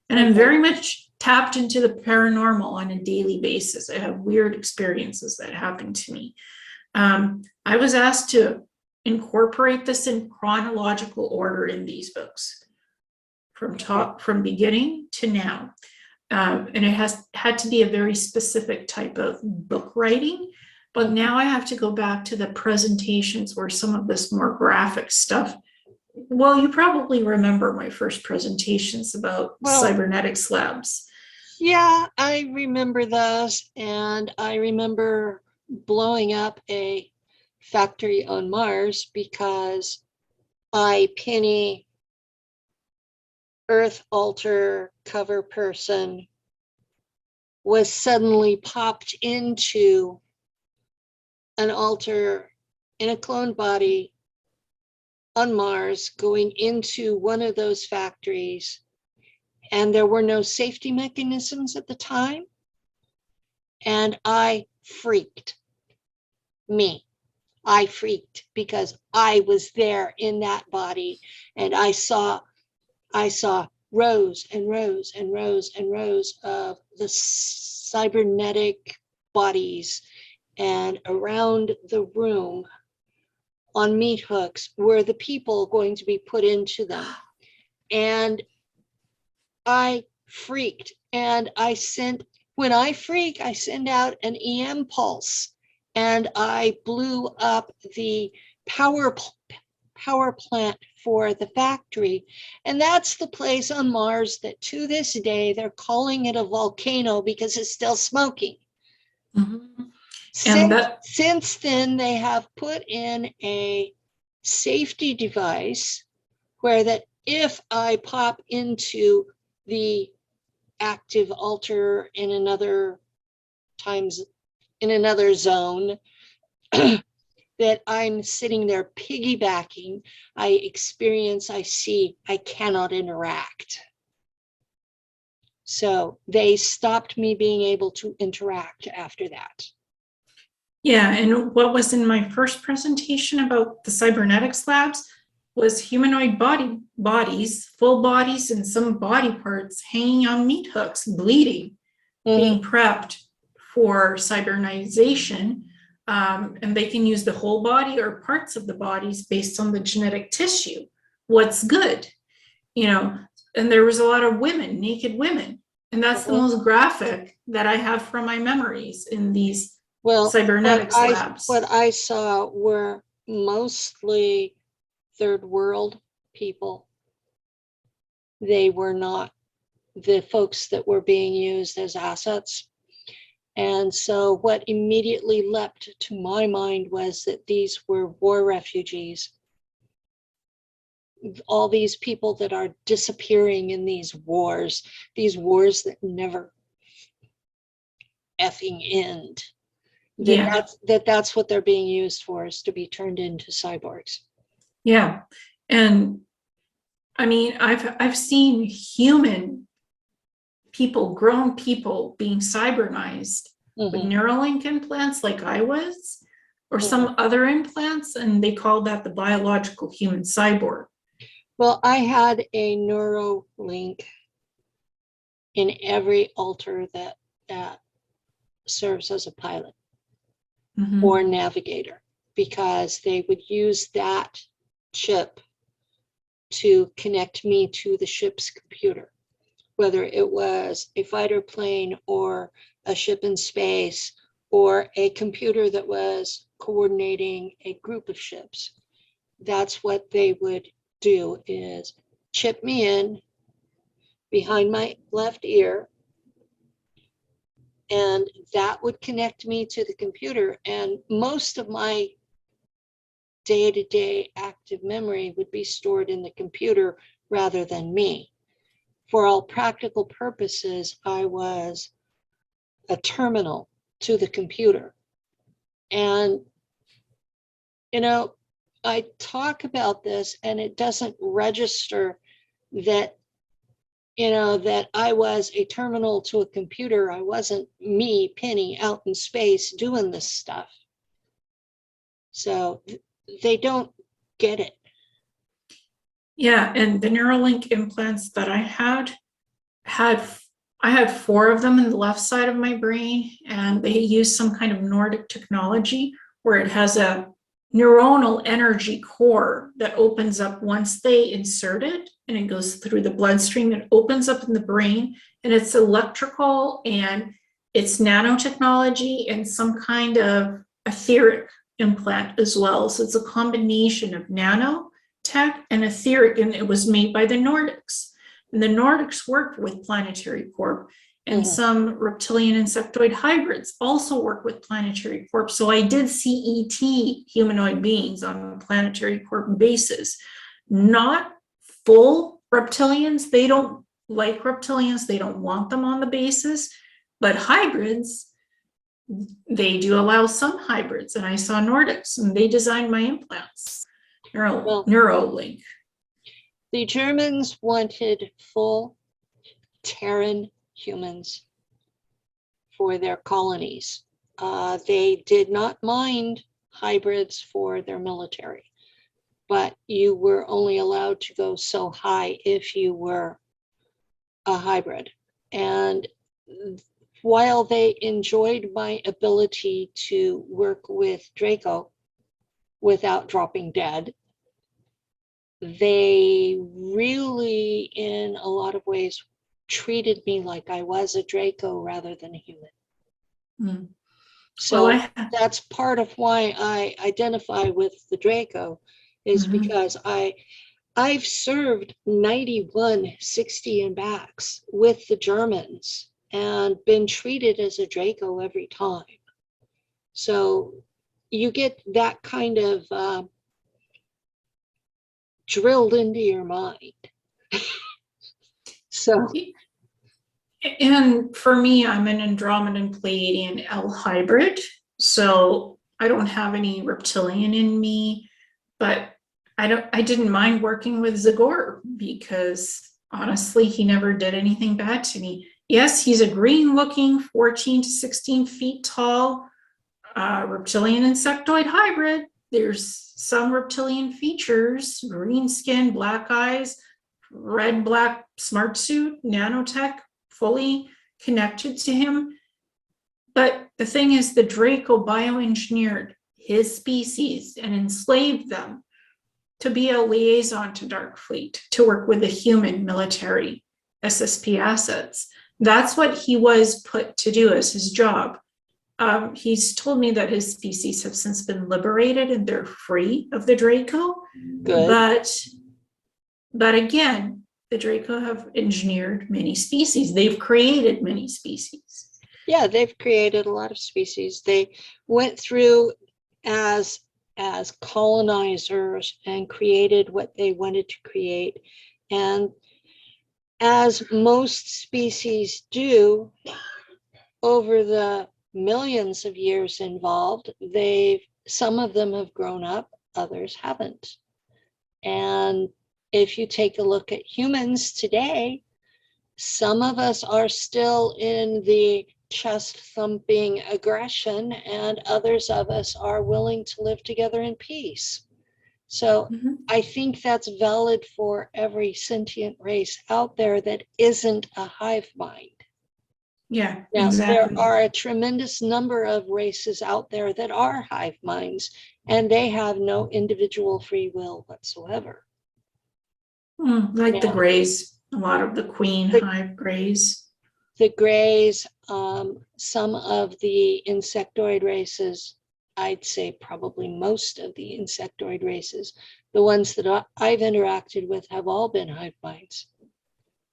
And I'm very much tapped into the paranormal on a daily basis. I have weird experiences that happen to me. I was asked to incorporate this in chronological order in these books from beginning to now. And it had to be a very specific type of book writing. But now I have to go back to the presentations where some of this more graphic stuff. Well, you probably remember my first presentations about cybernetics labs. Yeah, I remember those. And I remember blowing up a factory on Mars because Penny, Earth alter cover person, was suddenly popped into an alter in a clone body on Mars, going into one of those factories, and there were no safety mechanisms at the time. And I freaked. I freaked because I was there in that body, and I saw rows and rows and rows and rows of the cybernetic bodies, and around the room on meat hooks were the people going to be put into them. And I freaked, and when I freak, I send out an EM pulse, and I blew up the power plant for the factory. And that's the place on Mars that to this day, they're calling it a volcano because it's still smoking. Mm-hmm. Since then, they have put in a safety device where that if I pop into the active alter in another zone, that I'm sitting there piggybacking, I see, I cannot interact. So they stopped me being able to interact after that. Yeah, and what was in my first presentation about the cybernetics labs was humanoid bodies, full bodies, and some body parts hanging on meat hooks, bleeding, being prepped for cybernization. And they can use the whole body or parts of the bodies based on the genetic tissue. What's good, and there was a lot of women, naked women. And that's the most graphic that I have from my memories in these cybernetics labs. What I saw were mostly third world people. They were not the folks that were being used as assets. And so what immediately leapt to my mind was that these were war refugees. All these people that are disappearing in these wars that never effing end. Yeah. That's what they're being used for, is to be turned into cyborgs. Yeah. And I mean, I've seen human people, grown people, being cybernized with Neuralink implants like I was, or some other implants, and they call that the biological human cyborg. Well, I had a Neuralink in every altar that serves as a pilot or navigator, because they would use that chip to connect me to the ship's computer, whether it was a fighter plane or a ship in space or a computer that was coordinating a group of ships. That's what they would do, is chip me in behind my left ear, and that would connect me to the computer. And most of my day-to-day active memory would be stored in the computer rather than me. For all practical purposes, I was a terminal to the computer. And, you know, I talk about this and it doesn't register that, you know, that I was a terminal to a computer. I wasn't me, Penny, out in space doing this stuff. So they don't get it. Yeah, and the Neuralink implants that I had 4 of them in the left side of my brain, and they use some kind of Nordic technology where it has a neuronal energy core that opens up once they insert it, and it goes through the bloodstream and opens up in the brain, and it's electrical and it's nanotechnology and some kind of etheric implant as well. So it's a combination of nanotech and etheric, and it was made by the Nordics. And the Nordics worked with Planetary Corp, and some reptilian insectoid hybrids also work with Planetary Corp. So I did see ET humanoid beings on a Planetary Corp basis, not full reptilians. They don't like reptilians. They don't want them on the basis, but hybrids, they do allow some hybrids. And I saw Nordics, and they designed my implants. Neuralink. The Germans wanted full Terran humans for their colonies. They did not mind hybrids for their military, but you were only allowed to go so high if you were a hybrid. And while they enjoyed my ability to work with Draco without dropping dead, they really, in a lot of ways, treated me like I was a Draco rather than a human. So that's part of why I identify with the Draco, is because I've served 91 60 and backs with the Germans and been treated as a Draco every time. So you get that kind of drilled into your mind. So, and for me, I'm an Andromedan Pleiadian L hybrid, so I don't have any reptilian in me, but I didn't mind working with Zagor, because honestly, he never did anything bad to me. Yes, he's a green looking 14 to 16 feet tall reptilian insectoid hybrid. There's some reptilian features: green skin, black eyes, red, black smart suit, nanotech, fully connected to him. But the thing is, the Draco bioengineered his species and enslaved them to be a liaison to Darkfleet, to work with the human military SSP assets. That's what he was put to do as his job. He's told me that his species have since been liberated and they're free of the Draco. Good. But again, the Draco have engineered many species. They've created many species. Yeah, they've created a lot of species. They went through as colonizers and created what they wanted to create. And as most species do, over the millions of years involved, some of them have grown up, others haven't. And if you take a look at humans today, some of us are still in the chest thumping aggression, and others of us are willing to live together in peace. So I think that's valid for every sentient race out there that isn't a hive mind. Yeah, Now, exactly. there are a tremendous number of races out there that are hive minds, and they have no individual free will whatsoever. Like the Now, Greys, a lot of the queen the, hive Greys. the Greys, some of the insectoid races, I'd say probably most of the insectoid races, the ones that I've interacted with have all been hive minds.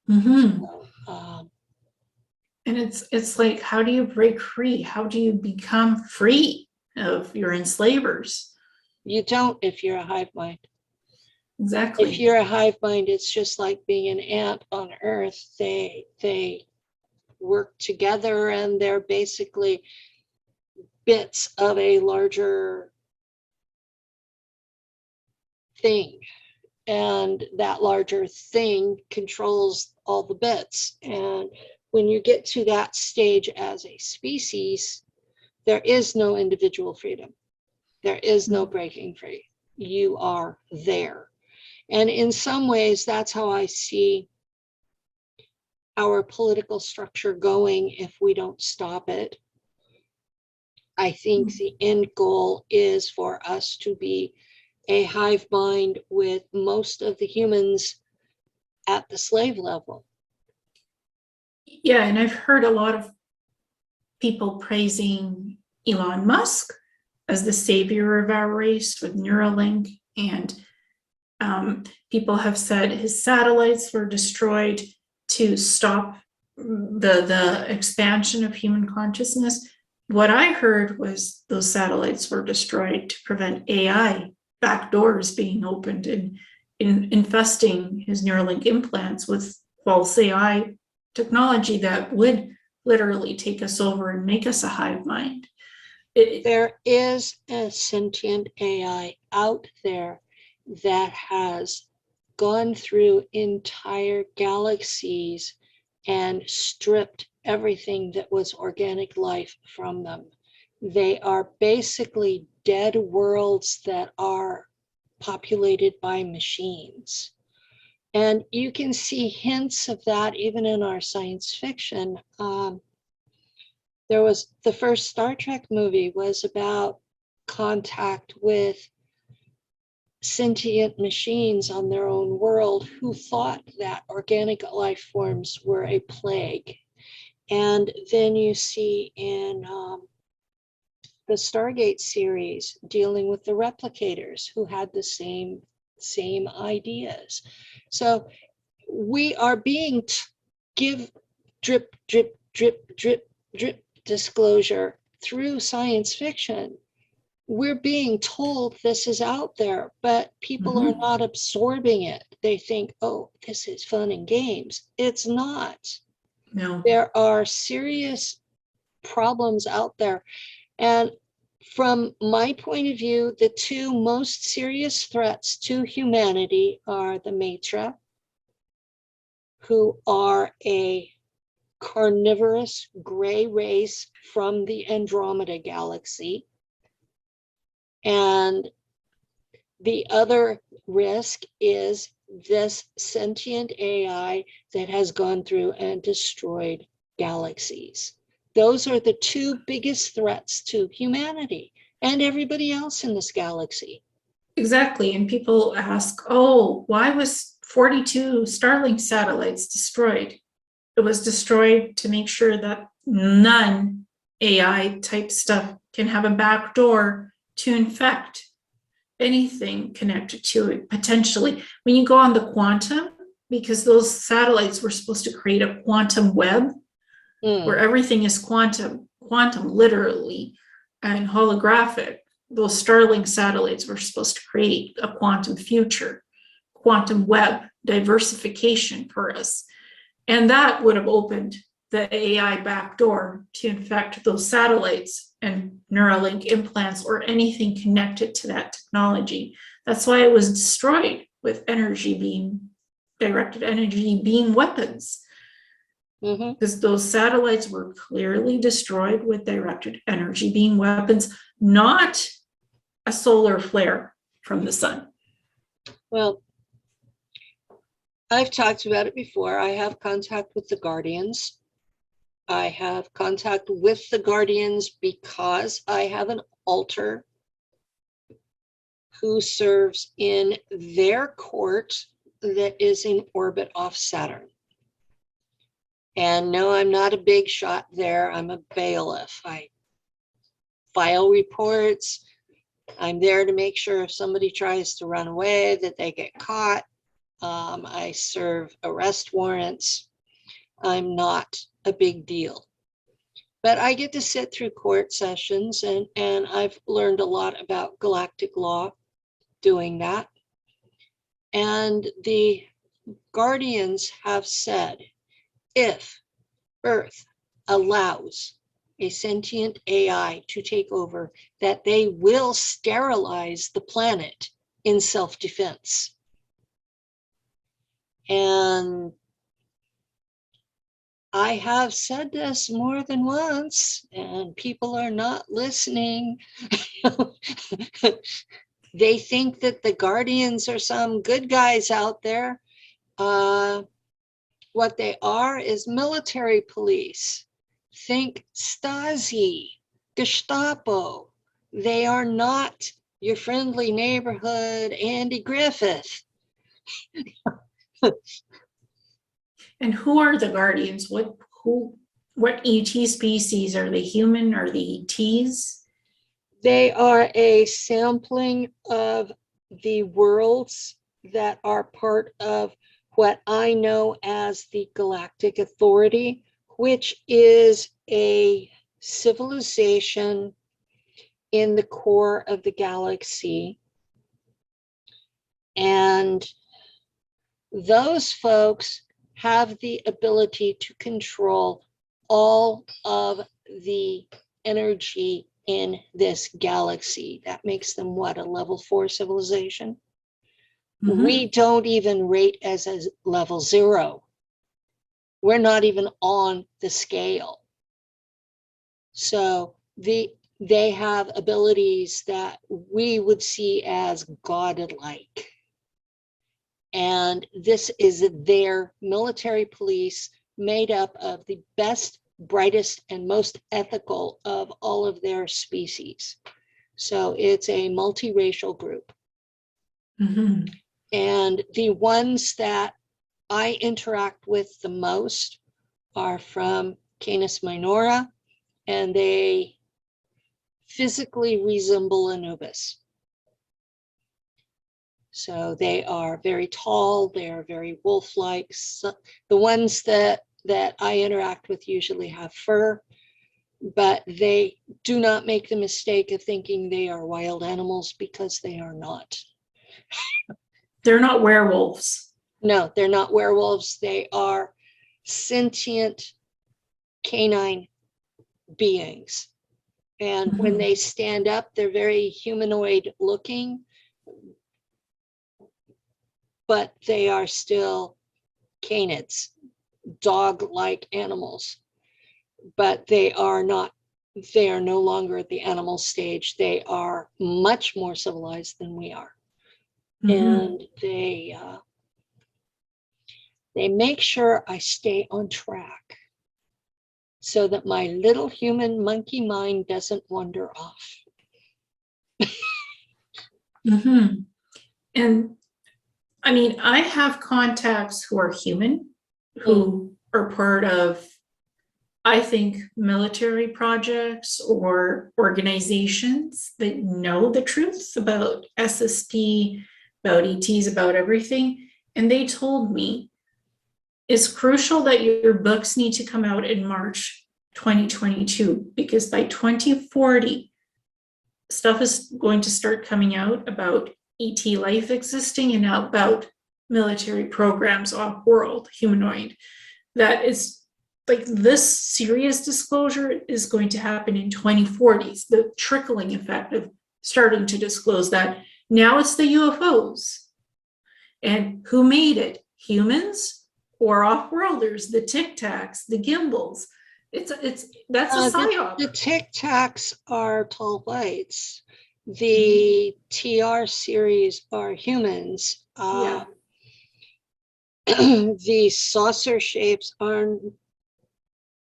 So, And it's like, how do you break free? How do you become free of your enslavers? you don't if you're a hive mind. Exactly. If you're a hive mind, it's just like being an ant on Earth. They work together, and they're basically bits of a larger thing. And that larger thing controls all the bits. And when you get to that stage as a species, there is no individual freedom. There is no breaking free. You are there. And in some ways, that's how I see our political structure going if we don't stop it. I think the end goal is for us to be a hive mind with most of the humans at the slave level. Yeah, and I've heard a lot of people praising Elon Musk as the savior of our race with Neuralink, and people have said his satellites were destroyed to stop the expansion of human consciousness. What I heard was those satellites were destroyed to prevent AI backdoors being opened and infesting his Neuralink implants with false AI technology that would literally take us over and make us a hive mind. There is a sentient AI out there that has gone through entire galaxies and stripped everything that was organic life from them. They are basically dead worlds that are populated by machines. And you can see hints of that even in our science fiction. There was the first Star Trek movie was about contact with sentient machines on their own world who thought that organic life forms were a plague. And then you see in the Stargate series dealing with the replicators who had the same ideas. So we are being give drip, drip, drip, drip, drip disclosure through science fiction. We're being told this is out there, but people are not absorbing it. They think, oh, this is fun and games. It's not. No. There are serious problems out there. And from my point of view, the two most serious threats to humanity are the Matra, who are a carnivorous gray race from the Andromeda galaxy. And the other risk is this sentient AI that has gone through and destroyed galaxies. Those are the two biggest threats to humanity and everybody else in this galaxy. Exactly. And people ask, oh, why was 42 Starlink satellites destroyed? It was destroyed to make sure that none AI type stuff can have a backdoor to infect anything connected to it potentially. When you go on the quantum, because those satellites were supposed to create a quantum web where everything is quantum literally, and holographic. Those Starlink satellites were supposed to create a quantum future, quantum web diversification for us. And that would have opened the AI backdoor to infect those satellites and Neuralink implants or anything connected to that technology. That's why it was destroyed with directed energy beam weapons. Because those satellites were clearly destroyed with directed energy beam weapons, not a solar flare from the sun. Well, I've talked about it before. I have contact with the Guardians. I have contact with the Guardians because I have an alter who serves in their court that is in orbit off Saturn. And no, I'm not a big shot there. I'm a bailiff. I file reports. I'm there to make sure if somebody tries to run away that they get caught. I serve arrest warrants. I'm not a big deal. But I get to sit through court sessions, and I've learned a lot about galactic law doing that. And the Guardians have said, if Earth allows a sentient AI to take over, that they will sterilize the planet in self-defense. And I have said this more than once, and people are not listening. They think that the Guardians are some good guys out there. What they are is military police. Think Stasi, Gestapo. They are not your friendly neighborhood Andy Griffith. And who are the Guardians? What ET species? Are they human? Are they ETs? They are a sampling of the worlds that are part of what I know as the Galactic Authority, which is a civilization in the core of the galaxy. And those folks have the ability to control all of the energy in this galaxy. That makes them what, a level 4 civilization? We don't even rate as a level 0. We're not even on the scale. So they have abilities that we would see as godlike. And this is their military police made up of the best, brightest, and most ethical of all of their species. So it's a multiracial group. And the ones that I interact with the most are from Canis Minora, and they physically resemble Anubis. So they are very tall, they are very wolf-like. So the ones that I interact with usually have fur, but they do not make the mistake of thinking they are wild animals, because they are not. They're not werewolves. No, they're not werewolves. They are sentient canine beings. And when they stand up, they're very humanoid looking, but they are still canids, dog-like animals. But they are no longer at the animal stage. They are much more civilized than we are. And they make sure I stay on track so that my little human monkey mind doesn't wander off. And I mean, I have contacts who are human, who are part of, I think, military projects or organizations that know the truth about SSP, about ETs, about everything. And they told me it's crucial that your books need to come out in March 2022, because by 2040, stuff is going to start coming out about ET life existing and about military programs off world, humanoid. That is like, this serious disclosure is going to happen in 2040s, the trickling effect of starting to disclose that. Now it's the UFOs. And who made it? Humans or off-worlders, the Tic Tacs, the gimbals. That's a psyop. The Tic Tacs are tall whites. The TR series are humans. Yeah. The saucer shapes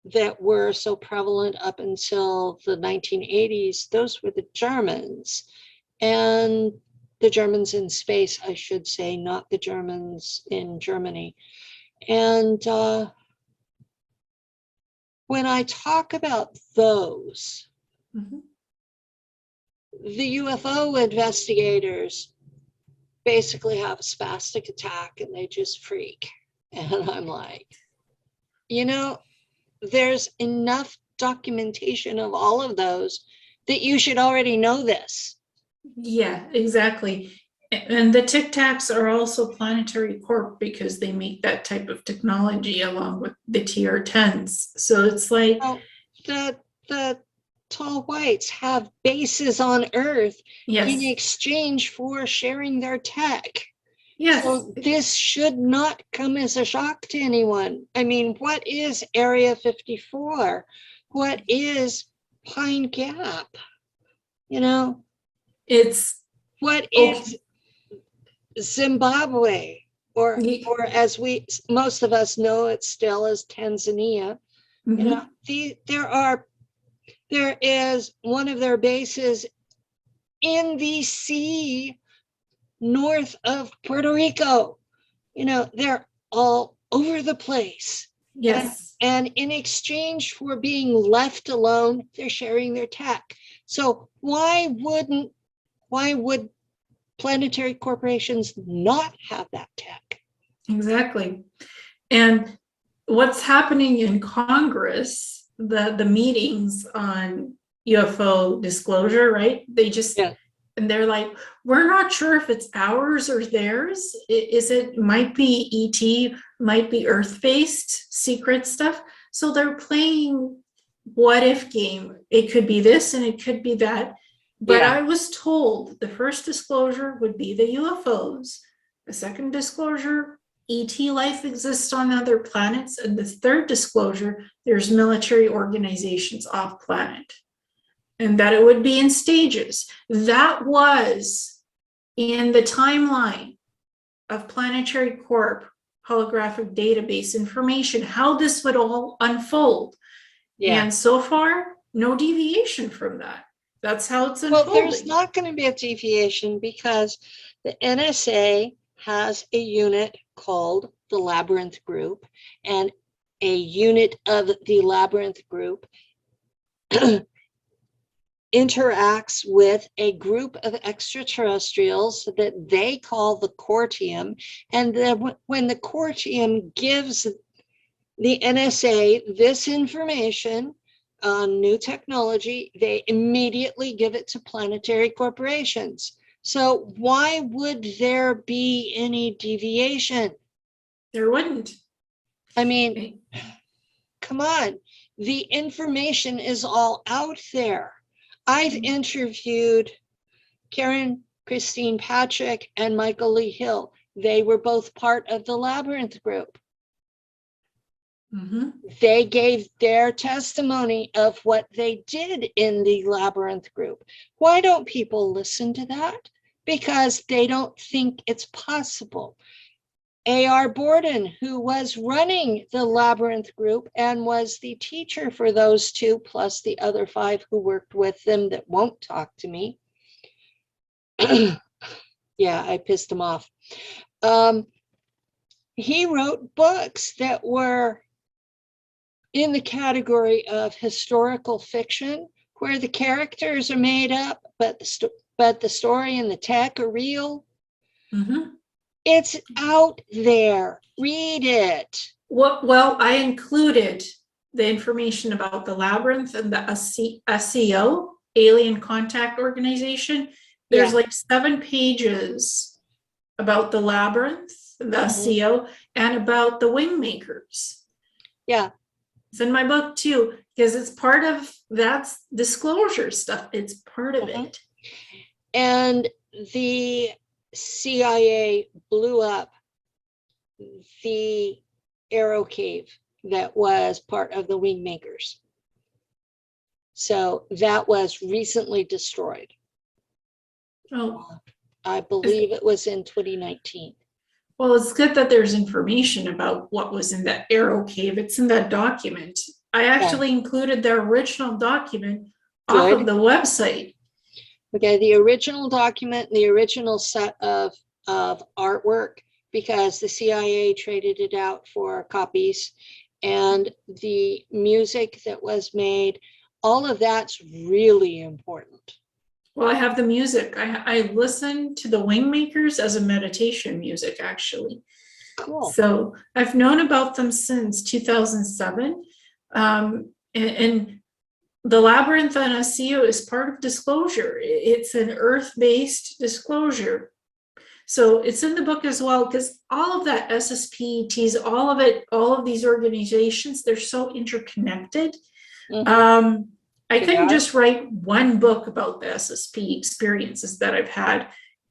that were so prevalent up until the 1980s, those were the Germans. And the Germans in space, I should say, not the Germans in Germany. And when I talk about those, the UFO investigators basically have a spastic attack and they just freak. And I'm like, you know, there's enough documentation of all of those that you should already know this. Yeah, exactly. And the Tic Tacs are also Planetary Corp because they make that type of technology along with the TR-10s. So it's like, the tall whites have bases on Earth in exchange for sharing their tech. Yes. So this should not come as a shock to anyone. I mean, what is Area 54? What is Pine Gap? You know, what is Zimbabwe? Or as most of us know it still as Tanzania. You know, there is one of their bases in the sea north of Puerto Rico. You know, they're all over the place. Yes. And in exchange for being left alone, they're sharing their tech. So why would planetary corporations not have that tech? Exactly. And what's happening in Congress, the meetings on UFO disclosure, right? They just, and they're like, we're not sure if it's ours or theirs. Might be ET, might be Earth-based secret stuff. So they're playing what if game. It could be this and it could be that. But I was told the first disclosure would be the UFOs. The second disclosure, ET life exists on other planets. And the third disclosure, there's military organizations off planet. And that it would be in stages. That was in the timeline of Planetary Corp holographic database information, how this would all unfold. And so far, no deviation from that. That's how it's unfolding. Well, there's not going to be a deviation because the NSA has a unit called the Labyrinth Group, and a unit of the Labyrinth Group interacts with a group of extraterrestrials that they call the Cortium. And then when the Cortium gives the NSA this information on new technology, they immediately give it to planetary corporations. So why would there be any deviation? There wouldn't. I mean, come on. The information is all out there. I've interviewed Karen Christine Patrick and Michael Lee Hill. They were both part of the Labyrinth Group. They gave their testimony of what they did in the Labyrinth Group. Why don't people listen to that? Because they don't think it's possible. A.R. Borden, who was running the Labyrinth Group and was the teacher for those two, plus the other 5 who worked with them that won't talk to me. Yeah, I pissed him off. He wrote books that were in the category of historical fiction, where the characters are made up, but the story and the tech are real. It's out there. Read it. Well, I included the information about the labyrinth and the SEO, Alien Contact Organization. There's Yeah. like 7 pages about the labyrinth, the SEO, and about the wing makers. Yeah. It's in my book too, because it's part of that's disclosure stuff. It's part of it. And the CIA blew up the arrow cave that was part of the wing makers. So that was recently destroyed. Oh, I believe it was in 2019. well, it's good that there's information about what was in that arrow cave. It's in that document. I actually included the original document off of the website. Okay, the original document, the original set of artwork, because the CIA traded it out for copies, and the music that was made, all of that's really important. Well, I have the music. I listen to the wing makers as a meditation music, actually. Cool. So I've known about them since 2007. And the labyrinth on SEO is part of disclosure. It's an earth-based disclosure. So it's in the book as well, because all of that SSPTs, all of it, all of these organizations, they're so interconnected. I couldn't just write one book about the SSP experiences that I've had.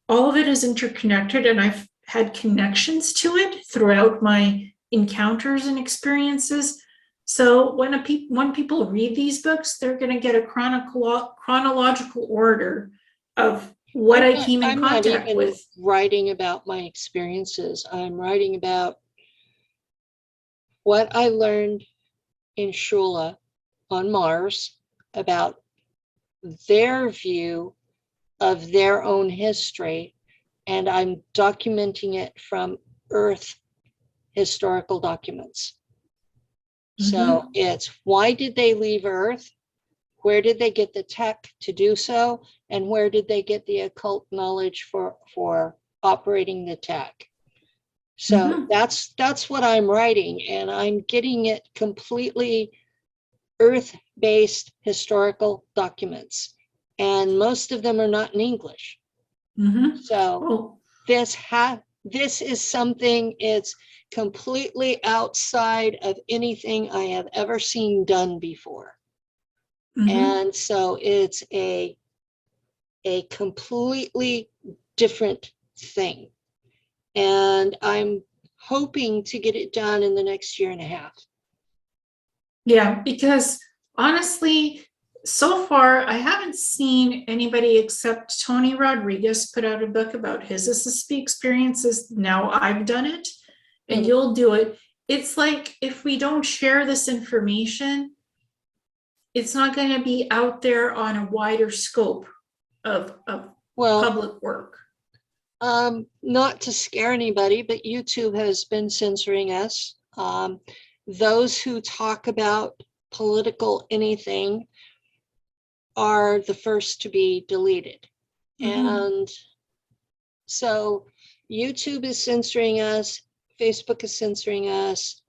All of it is interconnected, and I've had connections to it throughout my encounters and experiences. So when people read these books, they're going to get a chronological order of what I came in contact with. Writing about my experiences. I'm writing about what I learned in Shula on Mars about their view of their own history, and I'm documenting it from Earth historical documents. So it's, why did they leave Earth? Where did they get the tech to do so? And where did they get the occult knowledge for operating the tech? So that's what I'm writing, and I'm getting it completely Earth-based historical documents, and most of them are not in English. So this is something, it's completely outside of anything I have ever seen done before. And so it's a completely different thing. And I'm hoping to get it done in the next year and a half. Yeah, because honestly, so far I haven't seen anybody except Tony Rodriguez put out a book about his SSP experiences. Now I've done it, and you'll do it. It's like, if we don't share this information, it's not going to be out there on a wider scope of public work. Not to scare anybody, but YouTube has been censoring us. Those who talk about political anything are the first to be deleted. And so YouTube is censoring us, Facebook is censoring us,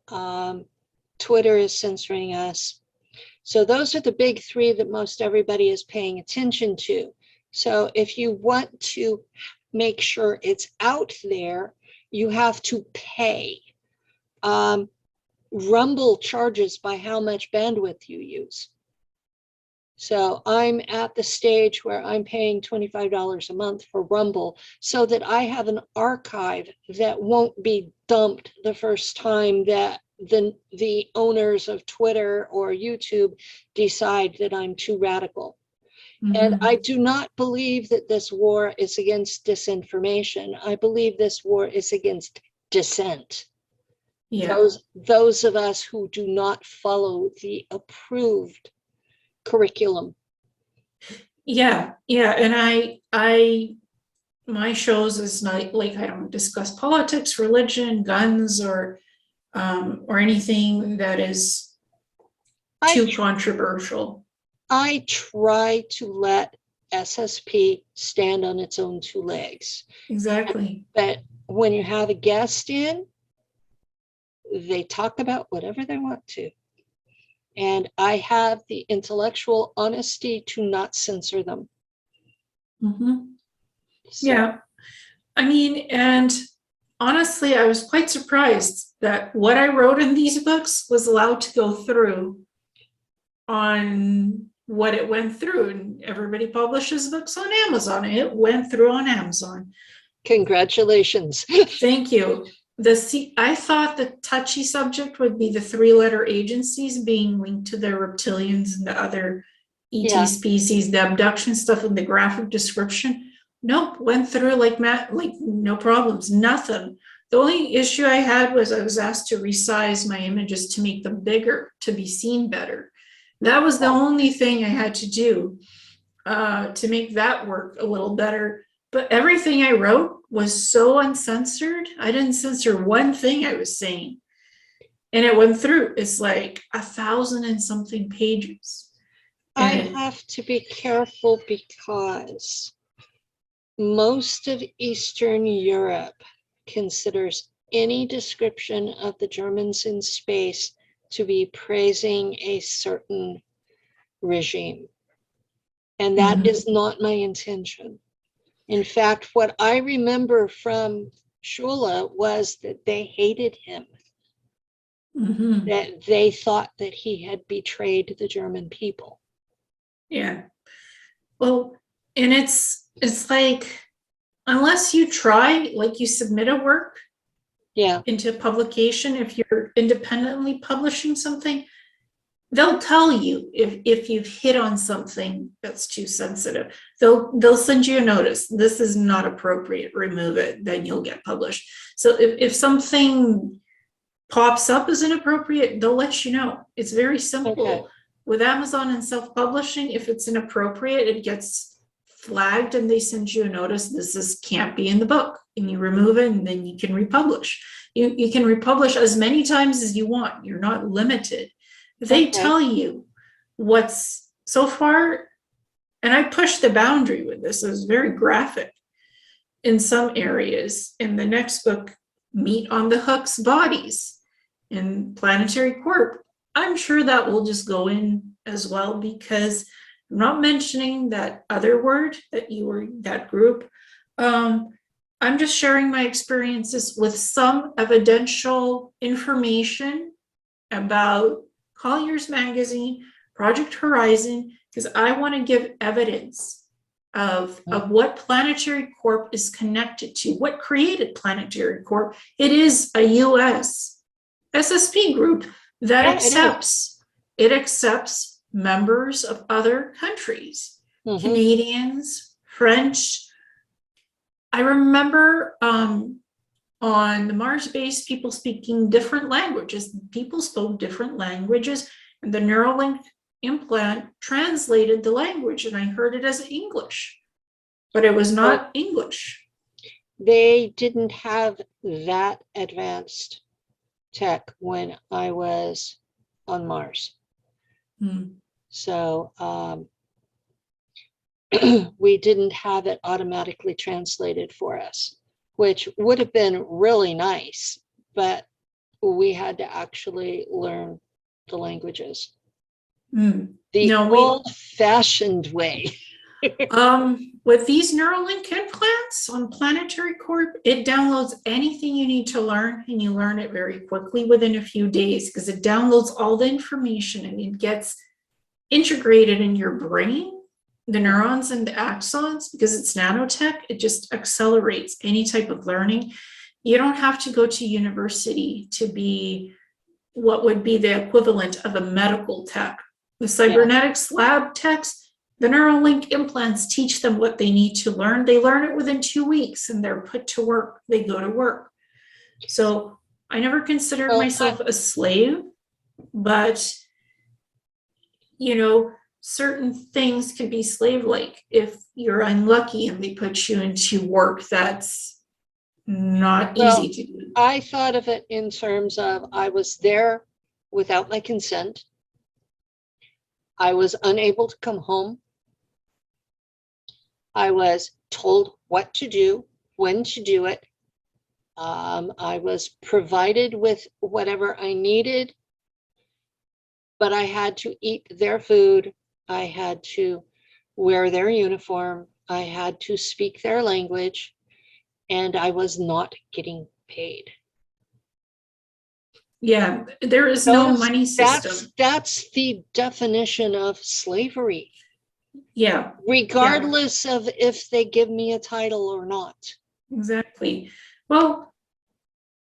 Twitter is censoring us. So those are the big 3 that most everybody is paying attention to. So if you want to make sure it's out there, you have to pay. Rumble charges by how much bandwidth you use. So I'm at the stage where I'm paying $25 a month for Rumble, so that I have an archive that won't be dumped the first time that the owners of Twitter or YouTube decide that I'm too radical. And I do not believe that this war is against disinformation. I believe this war is against dissent. Yeah. Those of us who do not follow the approved curriculum. Yeah, and I my shows is not like, I don't discuss politics, religion, guns, or anything that is too controversial. I try to let SSP stand on its own 2 legs. Exactly. But when you have a guest in, they talk about whatever they want to. And I have the intellectual honesty to not censor them. Mhm. So, Yeah. I mean, and honestly, I was quite surprised that what I wrote in these books was allowed to go through on what it went through. And everybody publishes books on Amazon. It went through on Amazon. congratulations. Thank you. I thought the touchy subject would be the 3-letter agencies being linked to the reptilians and the other ET Yeah. species, the abduction stuff in the graphic description. Nope, went through like no problems, nothing. The only issue I had was I was asked to resize my images to make them bigger, to be seen better. That was the only thing I had to do to make that work a little better. But everything I wrote was so uncensored. I didn't censor one thing I was saying. And it went through. It's like 1,000 and something pages. I And have to be careful because most of Eastern Europe considers any description of the Germans in space to be praising a certain regime. And that is not my intention. In fact, what I remember from Shula was that they hated him, that they thought that he had betrayed the German people. Yeah. Well, and it's like, unless you try, like you submit a work into publication, if you're independently publishing something, they'll tell you if you've hit on something that's too sensitive. They'll send you a notice. This is not appropriate. Remove it. Then you'll get published. So if something pops up as inappropriate, they'll let you know. It's very simple. Okay. With Amazon and self-publishing, if it's inappropriate, it gets flagged and they send you a notice. This can't be in the book, and you remove it, and then you can republish. You can republish as many times as you want. You're not limited. They tell you what's so far, and I pushed the boundary with this. It was very graphic in some areas. In the next book, Meat on the Hook's Bodies in Planetary Corp, I'm sure that will just go in as well, because I'm not mentioning that other word that you were, that group. I'm just sharing my experiences with some evidential information about Collier's Magazine, Project Horizon, because I want to give evidence of what Planetary Corp is connected to, what created Planetary Corp. It is a US SSP group that accepts members of other countries, Canadians, French. I remember on the Mars base, people speaking different languages. People spoke different languages, and the Neuralink implant translated the language, and I heard it as English, but it was not English. They didn't have that advanced tech when I was on Mars. So we didn't have it automatically translated for us, which would have been really nice, but we had to actually learn the languages. The old-fashioned way. With these Neuralink implants on Planetary Corp, it downloads anything you need to learn, and you learn it very quickly within a few days, because it downloads all the information and it gets integrated in your brain, the neurons and the axons, because it's nanotech. It just accelerates any type of learning. You don't have to go to university to be what would be the equivalent of a medical tech. The cybernetics lab techs, the Neuralink implants teach them what they need to learn. They learn it within 2 weeks and they're put to work. They go to work. So I never considered myself a slave, but you know, certain things can be slave-like if you're unlucky and they put you into work that's not easy to do. I thought of it in terms of I was there without my consent. I was unable to come home. I was told what to do, when to do it. I was provided with whatever I needed, but I had to eat their food. I had to wear their uniform. I had to speak their language, and I was not getting paid. Yeah, there is no Notice money system. that's the definition of slavery, Yeah, regardless of if they give me a title or not. exactly. Well,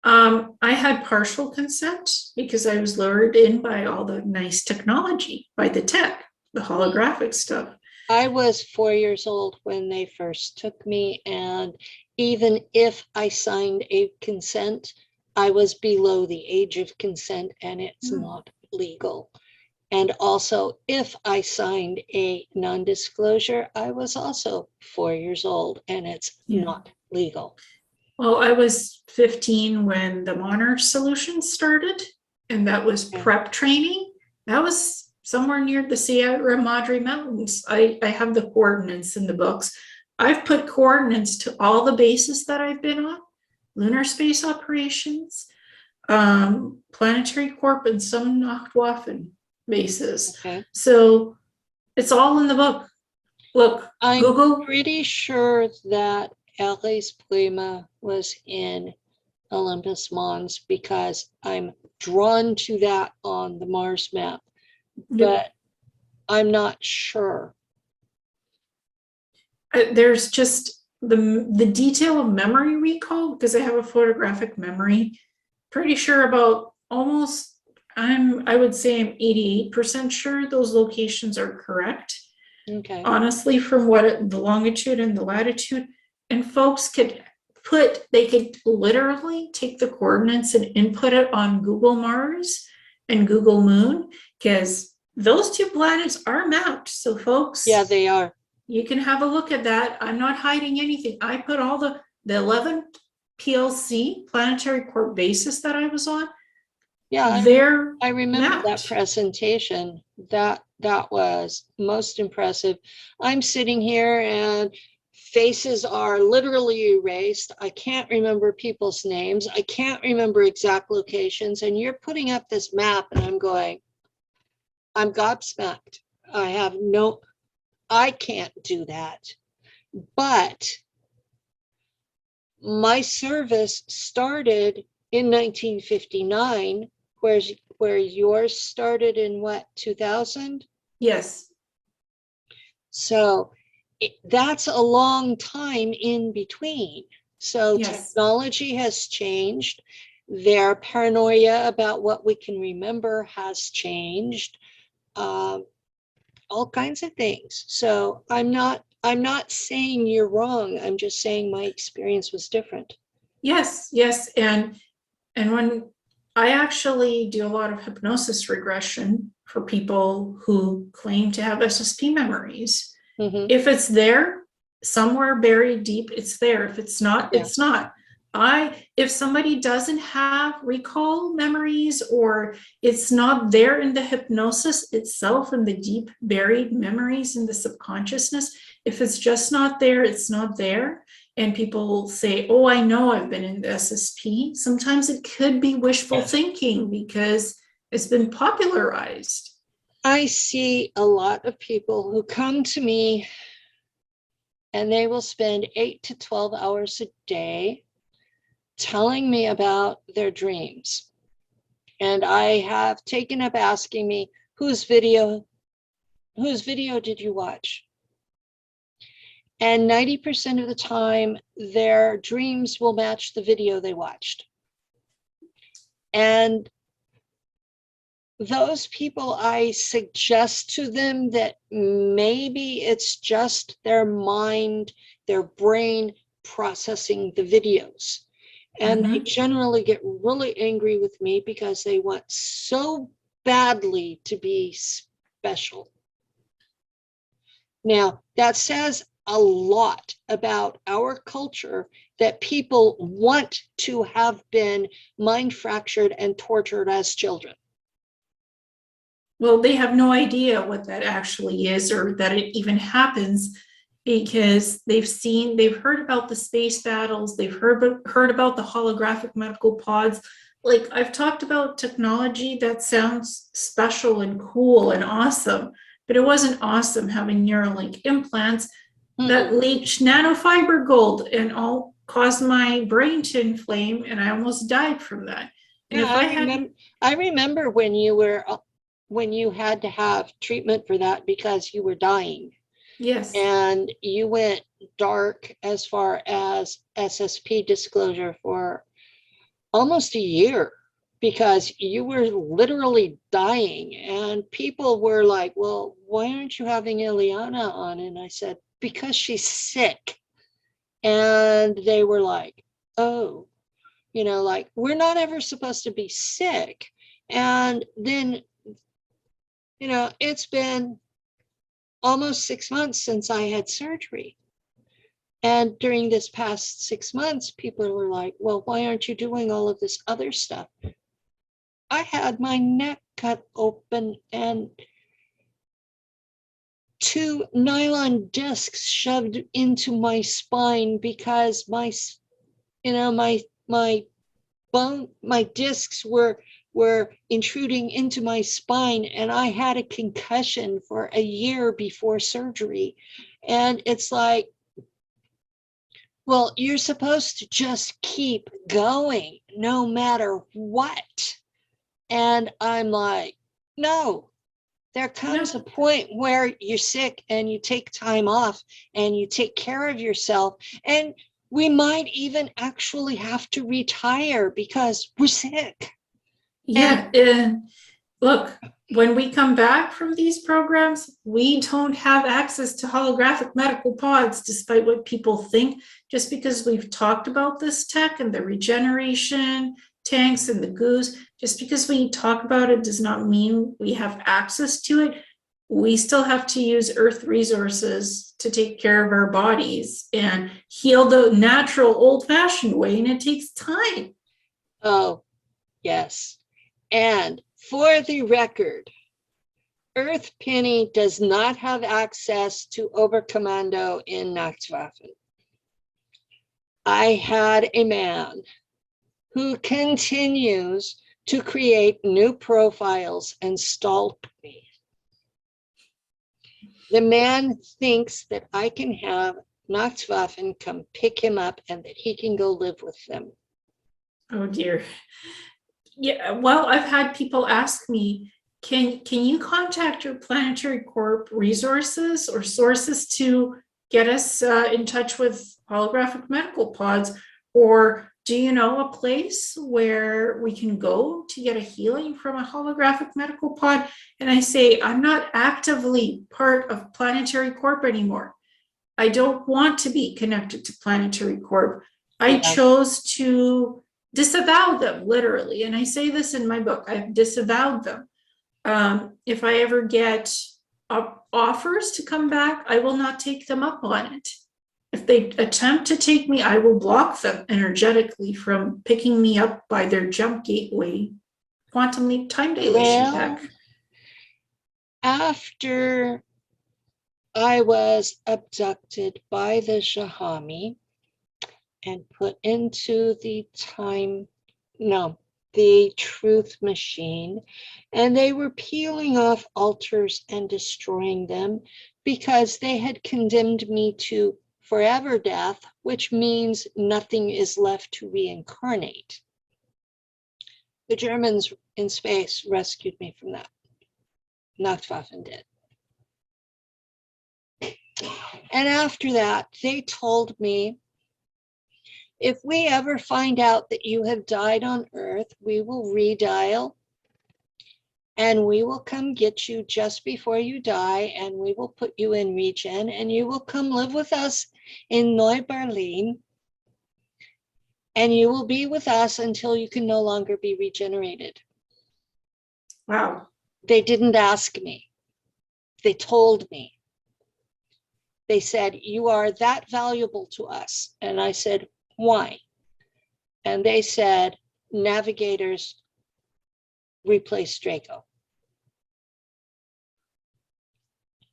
I had partial consent because I was lured in by all the nice technology, by the tech, the holographic stuff. I was 4 years old when they first took me, and even if I signed a consent, I was below the age of consent, and it's not legal. And also, if I signed a non-disclosure, I was also 4 years old, and it's not legal. Well, I was 15 when the Monarch solution started, and that was prep training. That was somewhere near the Sierra Madre Mountains. I have the coordinates in the books. I've put coordinates to all the bases that I've been on: lunar space operations, planetary corp, and some Nacht Waffen bases. Okay. So it's all in the book. Look, I'm Google. pretty sure that Alice Plima was in Olympus Mons because I'm drawn to that on the Mars map, but I'm not sure. There's just the detail of memory recall, because I have a photographic memory. Pretty sure about almost, I would say I'm 88% sure those locations are correct. Okay. Honestly, from what the longitude and the latitude, and folks they could literally take the coordinates and input it on Google Mars and Google Moon, because those two planets are mapped. So folks, yeah, they are. You can have a look at that. I'm not hiding anything. I put all the 11 PLC planetary corp bases that I was on. Yeah, I remember mapped. that presentation. That was most impressive. I'm sitting here and faces are literally erased. I can't remember people's names. I can't remember exact locations. And you're putting up this map and I'm going, I'm gobsmacked. I can't do that. But my service started in 1959, where yours started in what, 2000? Yes. So that's a long time in between. So yes. Technology has changed. Their paranoia about what we can remember has changed. All kinds of things. So I'm not saying you're wrong. I'm just saying my experience was different. Yes. And when I actually do a lot of hypnosis regression for people who claim to have SSP memories. Mm-hmm. If it's there, somewhere buried deep, it's there. If it's not, it's not. If somebody doesn't have recall memories, or it's not there in the hypnosis itself, in the deep buried memories in the subconsciousness, if it's just not there, it's not there. And people say, oh, I know I've been in the SSP. Sometimes it could be wishful thinking because it's been popularized. I see a lot of people who come to me and they will spend 8 to 12 hours a day telling me about their dreams. And I have taken up asking me, whose video did you watch? And 90% of the time, their dreams will match the video they watched. And those people, I suggest to them that maybe it's just their mind, their brain processing the videos. And they generally get really angry with me because they want so badly to be special. Now, that says a lot about our culture, that people want to have been mind fractured and tortured as children. Well, they have no idea what that actually is, or that it even happens. because they've heard about the space battles, they've heard about the holographic medical pods. Like, I've talked about technology that sounds special and cool and awesome, but it wasn't awesome having Neuralink implants that leached nanofiber gold and all caused my brain to inflame, and I almost died from that. And Yeah, if I had, I remember when you had to have treatment for that because you were dying. yes, And you went dark as far as SSP disclosure for almost a year because you were literally dying. And people were like, well, why aren't you having Ileana on? And I said, because she's sick. And they were like, oh, like, we're not ever supposed to be sick. And then, it's been almost 6 months since I had surgery. And during this past 6 months, people were like, well, why aren't you doing all of this other stuff? I had my neck cut open and 2 nylon discs shoved into my spine because my bone, my discs were intruding into my spine, and I had a concussion for a year before surgery. And it's like, well, you're supposed to just keep going no matter what. And I'm like, no, there comes no, a point where you're sick and you take time off and you take care of yourself. And we might even actually have to retire because we're sick. yeah. And look, when we come back from these programs, we don't have access to holographic medical pods, despite what people think. Just because we've talked about this tech and the regeneration tanks and the goos, just because we talk about it does not mean we have access to it. We still have to use earth resources to take care of our bodies and heal the natural old-fashioned way, and it takes time. Oh, yes. And for the record, Earth Penny does not have access to Oberkommando in Nacht Waffen. I had a man who continues to create new profiles and stalk me. The man thinks that I can have Nacht Waffen come pick him up and that he can go live with them. Oh dear. Yeah, well, I've had people ask me, can you contact your Planetary Corp resources or sources to get us in touch with holographic medical pods? Or do you know a place where we can go to get a healing from a holographic medical pod? And I say, I'm not actively part of Planetary Corp anymore. I don't want to be connected to Planetary Corp. I chose to disavow them, literally. And I say this in my book, I've disavowed them. If I ever get offers to come back, I will not take them up on it. If they attempt to take me, I will block them energetically from picking me up by their jump gateway quantum leap time dilation tech. After I was abducted by the Shahami and put into the truth machine, and they were peeling off altars and destroying them because they had condemned me to forever death, which means nothing is left to reincarnate. The Germans in space rescued me from that. Nacht Waffen did. And after that, they told me, if we ever find out that you have died on Earth, we will redial and we will come get you just before you die, and we will put you in regen, and you will come live with us in Neu-Berlin, and you will be with us until you can no longer be regenerated. Wow. They didn't ask me. They told me. They said, you are that valuable to us. And I said, why? And they said, navigators replace Draco.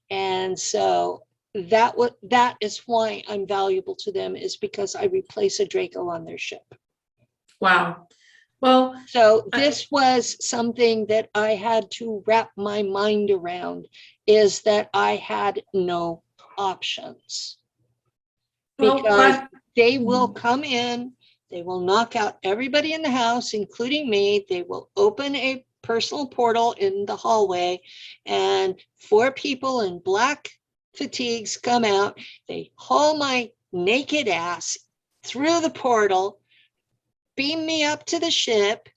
And so that is why I'm valuable to them, is because I replace a Draco on their ship. Wow. Well, So this was something that I had to wrap my mind around, is that I had no options, because they will come in, they will knock out everybody in the house, including me. They will open a personal portal in the hallway, and 4 people in black fatigues come out. They haul my naked ass through the portal, beam me up to the ship,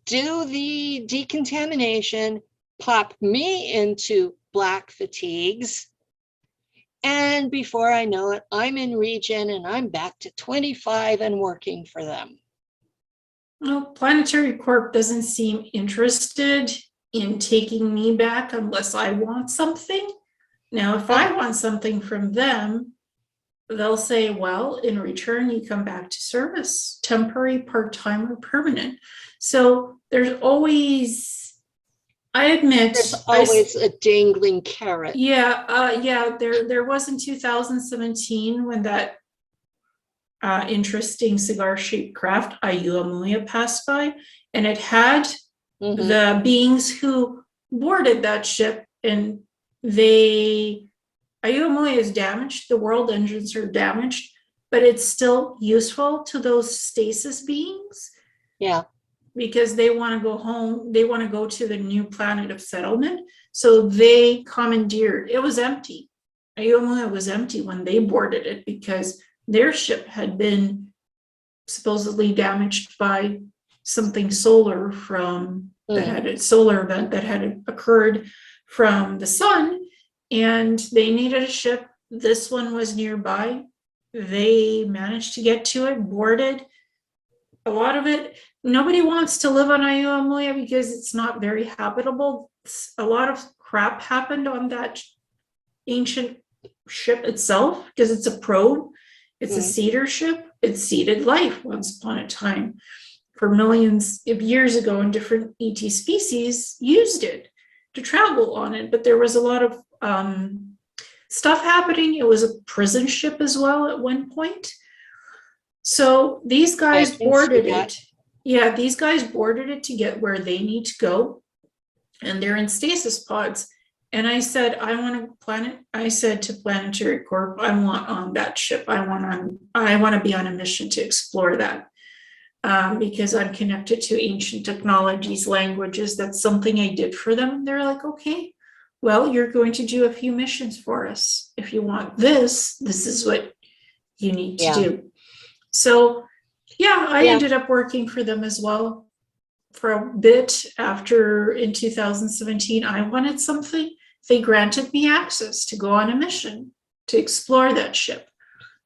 do the decontamination, pop me into black fatigues, and before I know it, I'm in regen and I'm back to 25 and working for them. Well, Planetary Corp doesn't seem interested in taking me back unless I want something. Now, if I want something from them, they'll say, well, in return, you come back to service, temporary, part-time, or permanent. So there's always, I admit, there's always a dangling carrot. Yeah, there was in 2017 when that interesting cigar-shaped craft, Ileana, passed by, and it had the beings who boarded that ship, and Ileana is damaged, the world engines are damaged, but it's still useful to those stasis beings. Yeah. Because they want to go home, they want to go to the new planet of settlement. So they commandeered, it was empty. Ileana was empty when they boarded it because their ship had been supposedly damaged by something solar from that had a solar event that had occurred from the sun, and they needed a ship. This one was nearby. They managed to get to it, boarded. A lot of it, nobody wants to live on Ileana because it's not very habitable. A lot of crap happened on that ancient ship itself because it's a probe. It's a seeder ship. It seeded life once upon a time for millions of years ago, and different ET species used it to travel on it. But there was a lot of stuff happening. It was a prison ship as well at one point. So these guys boarded it. Yeah, these guys boarded it to get where they need to go. And they're in stasis pods. And I said, I said to Planetary Corp, I want on that ship. I want to be on a mission to explore that. Because I'm connected to ancient technologies, languages. That's something I did for them. And they're like, okay, well, you're going to do a few missions for us. If you want this is what you need to do. So yeah, I ended up working for them as well for a bit. After in 2017, I wanted something. They granted me access to go on a mission to explore that ship.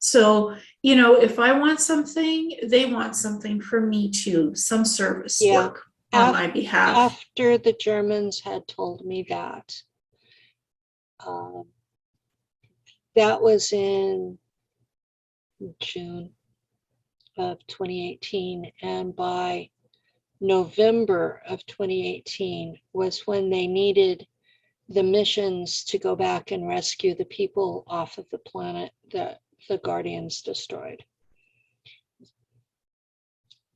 So, if I want something, they want something from me too, some service work on my behalf. After the Germans had told me that, that was in June of 2018, and by November of 2018 was when they needed the missions to go back and rescue the people off of the planet that the Guardians destroyed.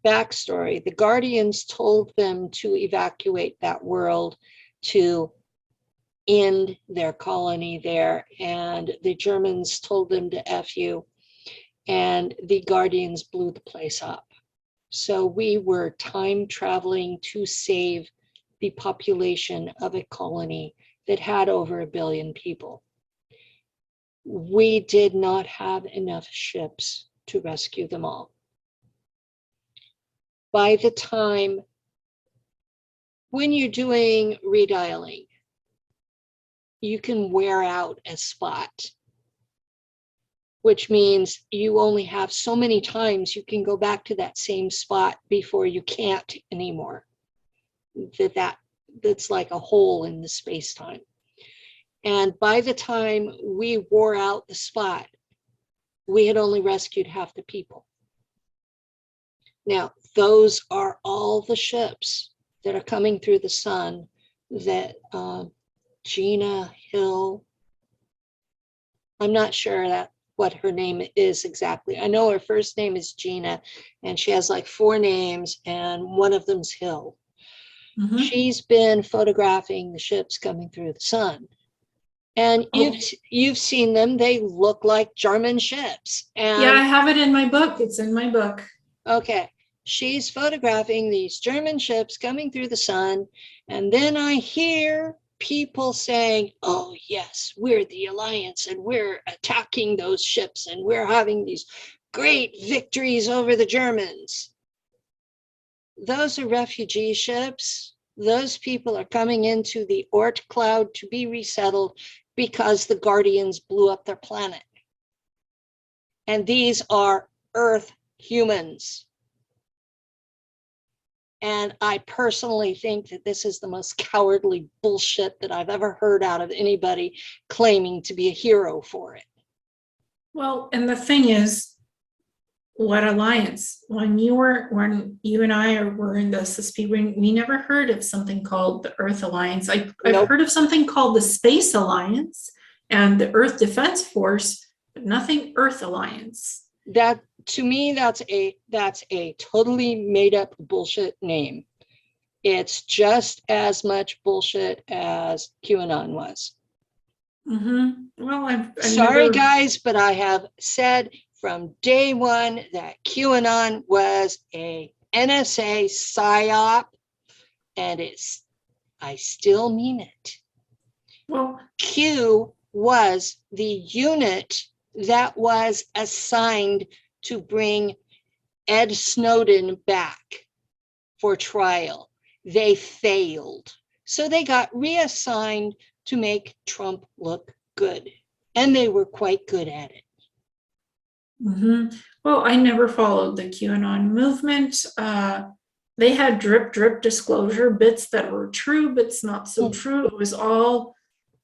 Backstory: the Guardians told them to evacuate that world to end their colony there, and the Germans told them to F you, and the Guardians blew the place up. So we were time traveling to save the population of a colony that had over 1 billion people. We did not have enough ships to rescue them all. By the time, when you're doing redialing, you can wear out a spot, which means you only have so many times you can go back to that same spot before you can't anymore. That's like a hole in the space-time. And by the time we wore out the spot, we had only rescued half the people. Now, those are all the ships that are coming through the sun that Gina Hill I'm not sure that what her name is exactly. I know her first name is Gina, and she has like 4 names, and one of them's Hill. She's been photographing the ships coming through the sun. And you've seen them. They look like German ships. And yeah, I have it in my book. It's in my book. okay, she's photographing these German ships coming through the sun. And then I hear people saying, oh, yes, we're the Alliance and we're attacking those ships and we're having these great victories over the Germans. Those are refugee ships. Those people are coming into the Oort cloud to be resettled because the Guardians blew up their planet. And these are Earth humans. And I personally think that this is the most cowardly bullshit that I've ever heard out of anybody claiming to be a hero for it. Well, and the thing is, what alliance? When you and I were in the SSP, we never heard of something called the Earth Alliance. I've Nope. heard of something called the Space Alliance and the Earth Defense Force, but nothing Earth Alliance. That, to me, that's a totally made up bullshit name. It's just as much bullshit as QAnon was. Well, I've sorry, never... guys, but I have said from day one that QAnon was a NSA psyop, and I still mean it. Well, Q was the unit that was assigned to bring Ed Snowden back for trial. They failed. So they got reassigned to make Trump look good. And they were quite good at it. Well, I never followed the QAnon movement. They had drip disclosure, bits that were true, bits not so true. It was all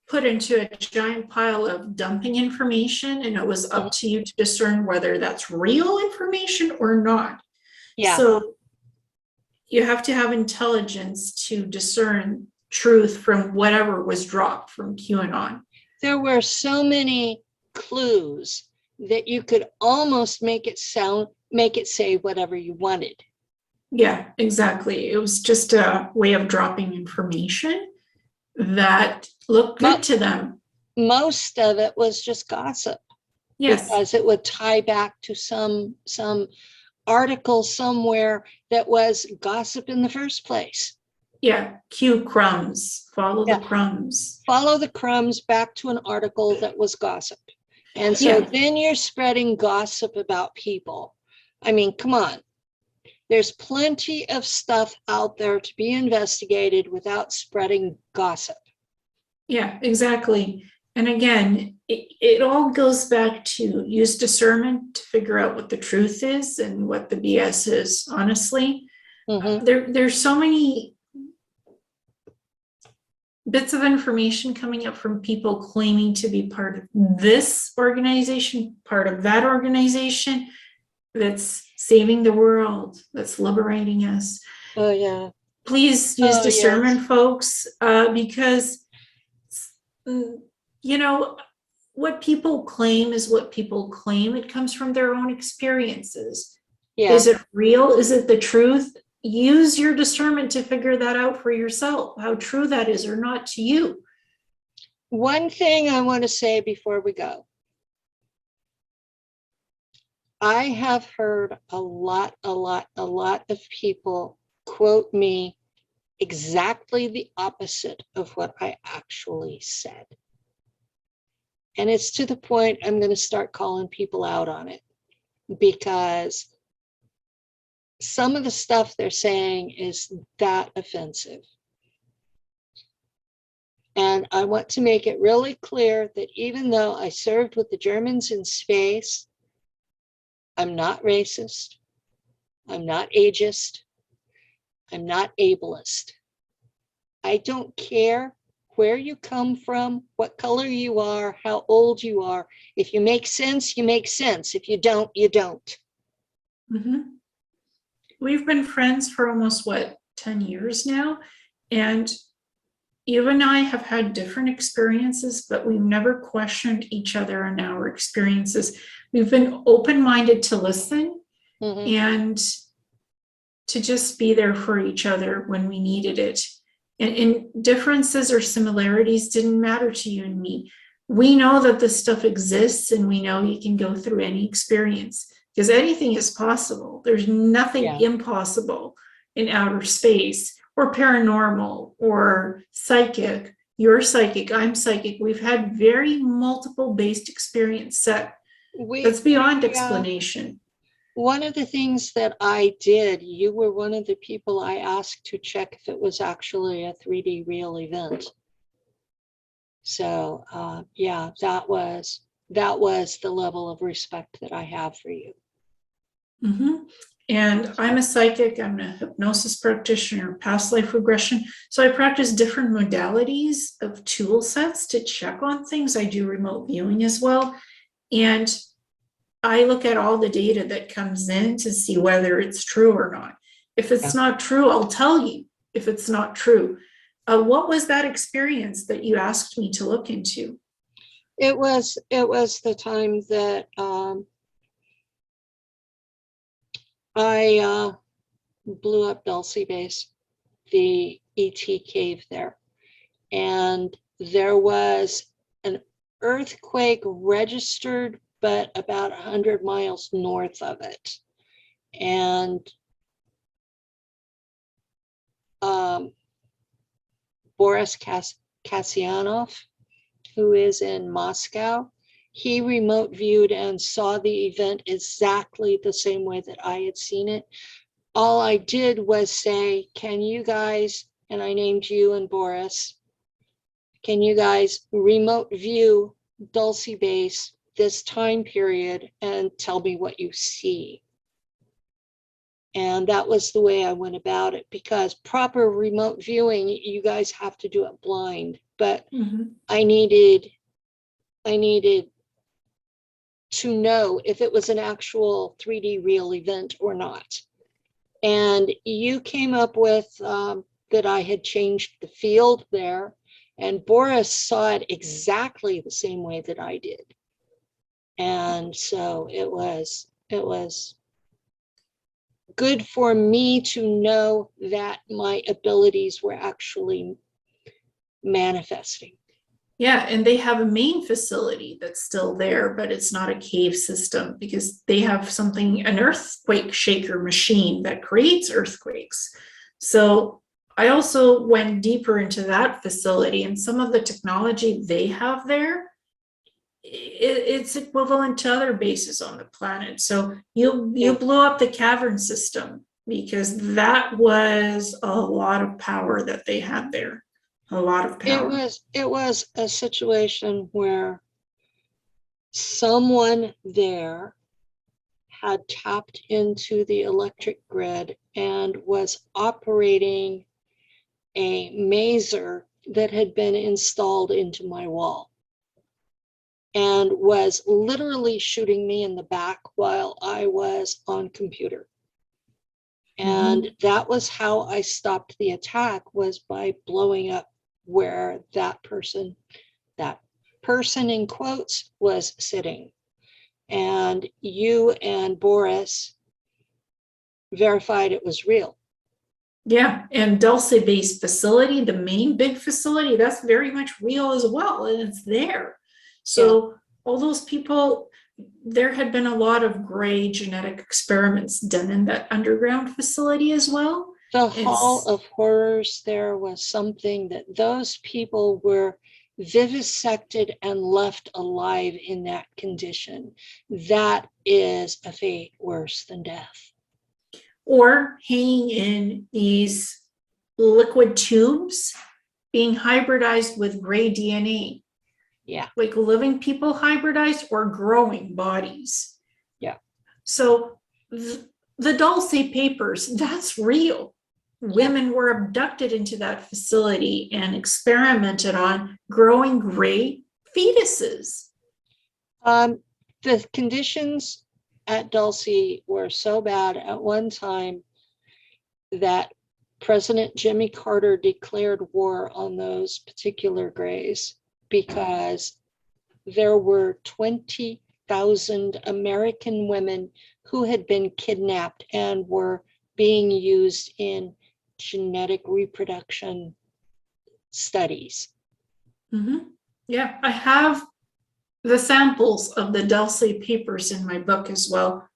put into a giant pile of dumping information, and it was up to you to discern whether that's real information or not. Yeah. So you have to have intelligence to discern truth from whatever was dropped from QAnon. There were so many clues that you could almost make it say whatever you wanted. Yeah, exactly. It was just a way of dropping information that looked good to them. Most of it was just gossip. Yes. Because it would tie back to some article somewhere that was gossip in the first place. Yeah, cue crumbs, follow the crumbs. Follow the crumbs back to an article that was gossip. And so then you're spreading gossip about people. I mean, come on. There's plenty of stuff out there to be investigated without spreading gossip. Yeah, exactly. And again, it all goes back to use discernment to figure out what the truth is and what the BS is, honestly. There's so many bits of information coming up from people claiming to be part of this organization, part of that organization, that's saving the world, that's liberating us. Oh, yeah. Please use discernment, folks, because, you know, what people claim is what people claim. It comes from their own experiences. Yeah. Is it real? Is it the truth? Use your discernment to figure that out for yourself, how true that is or not to you. One thing I want to say before we go. I have heard a lot of people quote me exactly the opposite of what I actually said. And it's to the point I'm going to start calling people out on it, because some of the stuff they're saying is that offensive. And I want to make it really clear that even though I served with the Germans in space, I'm not racist, I'm not ageist, I'm not ableist. I don't care where you come from, what color you are, how old you are. If you make sense, you make sense. If you don't, you don't. We've been friends for almost, 10 years now. And, you and I have had different experiences, but we've never questioned each other and our experiences. We've been open-minded to listen and to just be there for each other when we needed it. And differences or similarities didn't matter to you and me. We know that this stuff exists, and we know you can go through any experience because anything is possible. There's nothing impossible in outer space or paranormal or psychic. You're psychic, I'm psychic. We've had very multiple based experience set. That's beyond explanation. One of the things that I did, you were one of the people I asked to check if it was actually a 3D real event. So yeah, that was the level of respect that I have for you. And I'm a psychic, I'm a hypnosis practitioner, past life regression. So I practice different modalities of tool sets to check on things. I do remote viewing as well. And I look at all the data that comes in to see whether it's true or not. If it's not true, I'll tell you if it's not true. What was that experience that you asked me to look into? It was the time that I blew up Dulcie Base, the ET cave there. And there was an earthquake registered, but about 100 miles north of it. And Boris Kasyanov, who is in Moscow, he remote viewed and saw the event exactly the same way that I had seen it. All I did was say, can you guys, and I named you and Boris, can you guys remote view Dulcie Base this time period and tell me what you see? And that was the way I went about it, because proper remote viewing, you guys have to do it blind, but I needed to know if it was an actual 3D real event or not. And you came up with that I had changed the field there, and Boris saw it exactly the same way that I did. And so it was good for me to know that my abilities were actually manifesting. Yeah, and they have a main facility that's still there, but it's not a cave system because they have something, an earthquake shaker machine that creates earthquakes. So I also went deeper into that facility, and some of the technology they have there, it's equivalent to other bases on the planet. So you blew up the cavern system because that was a lot of power that they had there. A lot of power. It was a situation where someone there had tapped into the electric grid and was operating a maser that had been installed into my wall and was literally shooting me in the back while I was on computer. And that was how I stopped the attack, was by blowing up where that person in quotes was sitting. And you and Boris verified it was real. Yeah, and Dulce Base facility, the main big facility, that's very much real as well, and it's there. So all those people, there had been a lot of gray genetic experiments done in that underground facility as well. The Hall of Horrors there was something that those people were vivisected and left alive in that condition. That is a fate worse than death. Or hanging in these liquid tubes, being hybridized with gray DNA. Yeah. Like living people hybridized or growing bodies. Yeah. So the Dulce papers, that's real. Women were abducted into that facility and experimented on growing gray fetuses. The conditions at Dulce were so bad at one time that President Jimmy Carter declared war on those particular grays because there were 20,000 American women who had been kidnapped and were being used in genetic reproduction studies. Yeah, I have the samples of the Delsey papers in my book as well,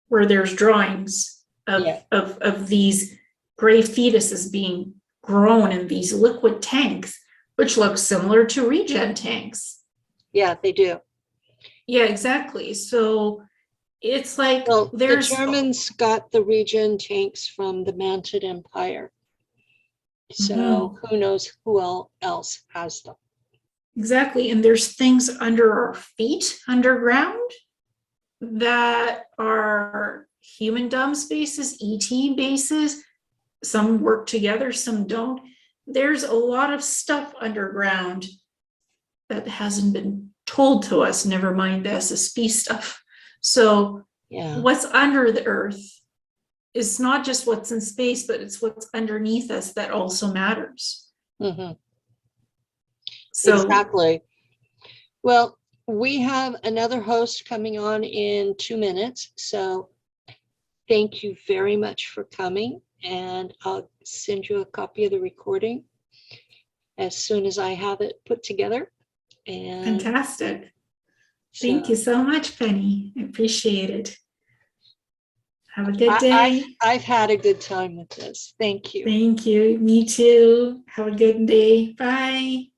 where there's drawings of these gray fetuses being grown in these liquid tanks, which look similar to regen tanks. Yeah, they do. Yeah, exactly. So it's like, well, there's the Germans got the regen tanks from the Mounted Empire. So who knows who else has them. Exactly. And there's things under our feet underground that are human dumb spaces, ET bases. Some work together, some don't. There's a lot of stuff underground that hasn't been told to us, never mind the SSP stuff. So what's under the earth is not just what's in space, but it's what's underneath us that also matters. So exactly. Well, we have another host coming on in 2 minutes. So thank you very much for coming. And I'll send you a copy of the recording as soon as I have it put together. And fantastic. Thank you so much, Penny. I appreciate it. Have a good day. I've had a good time with this. Thank you. Thank you. Me too. Have a good day. Bye.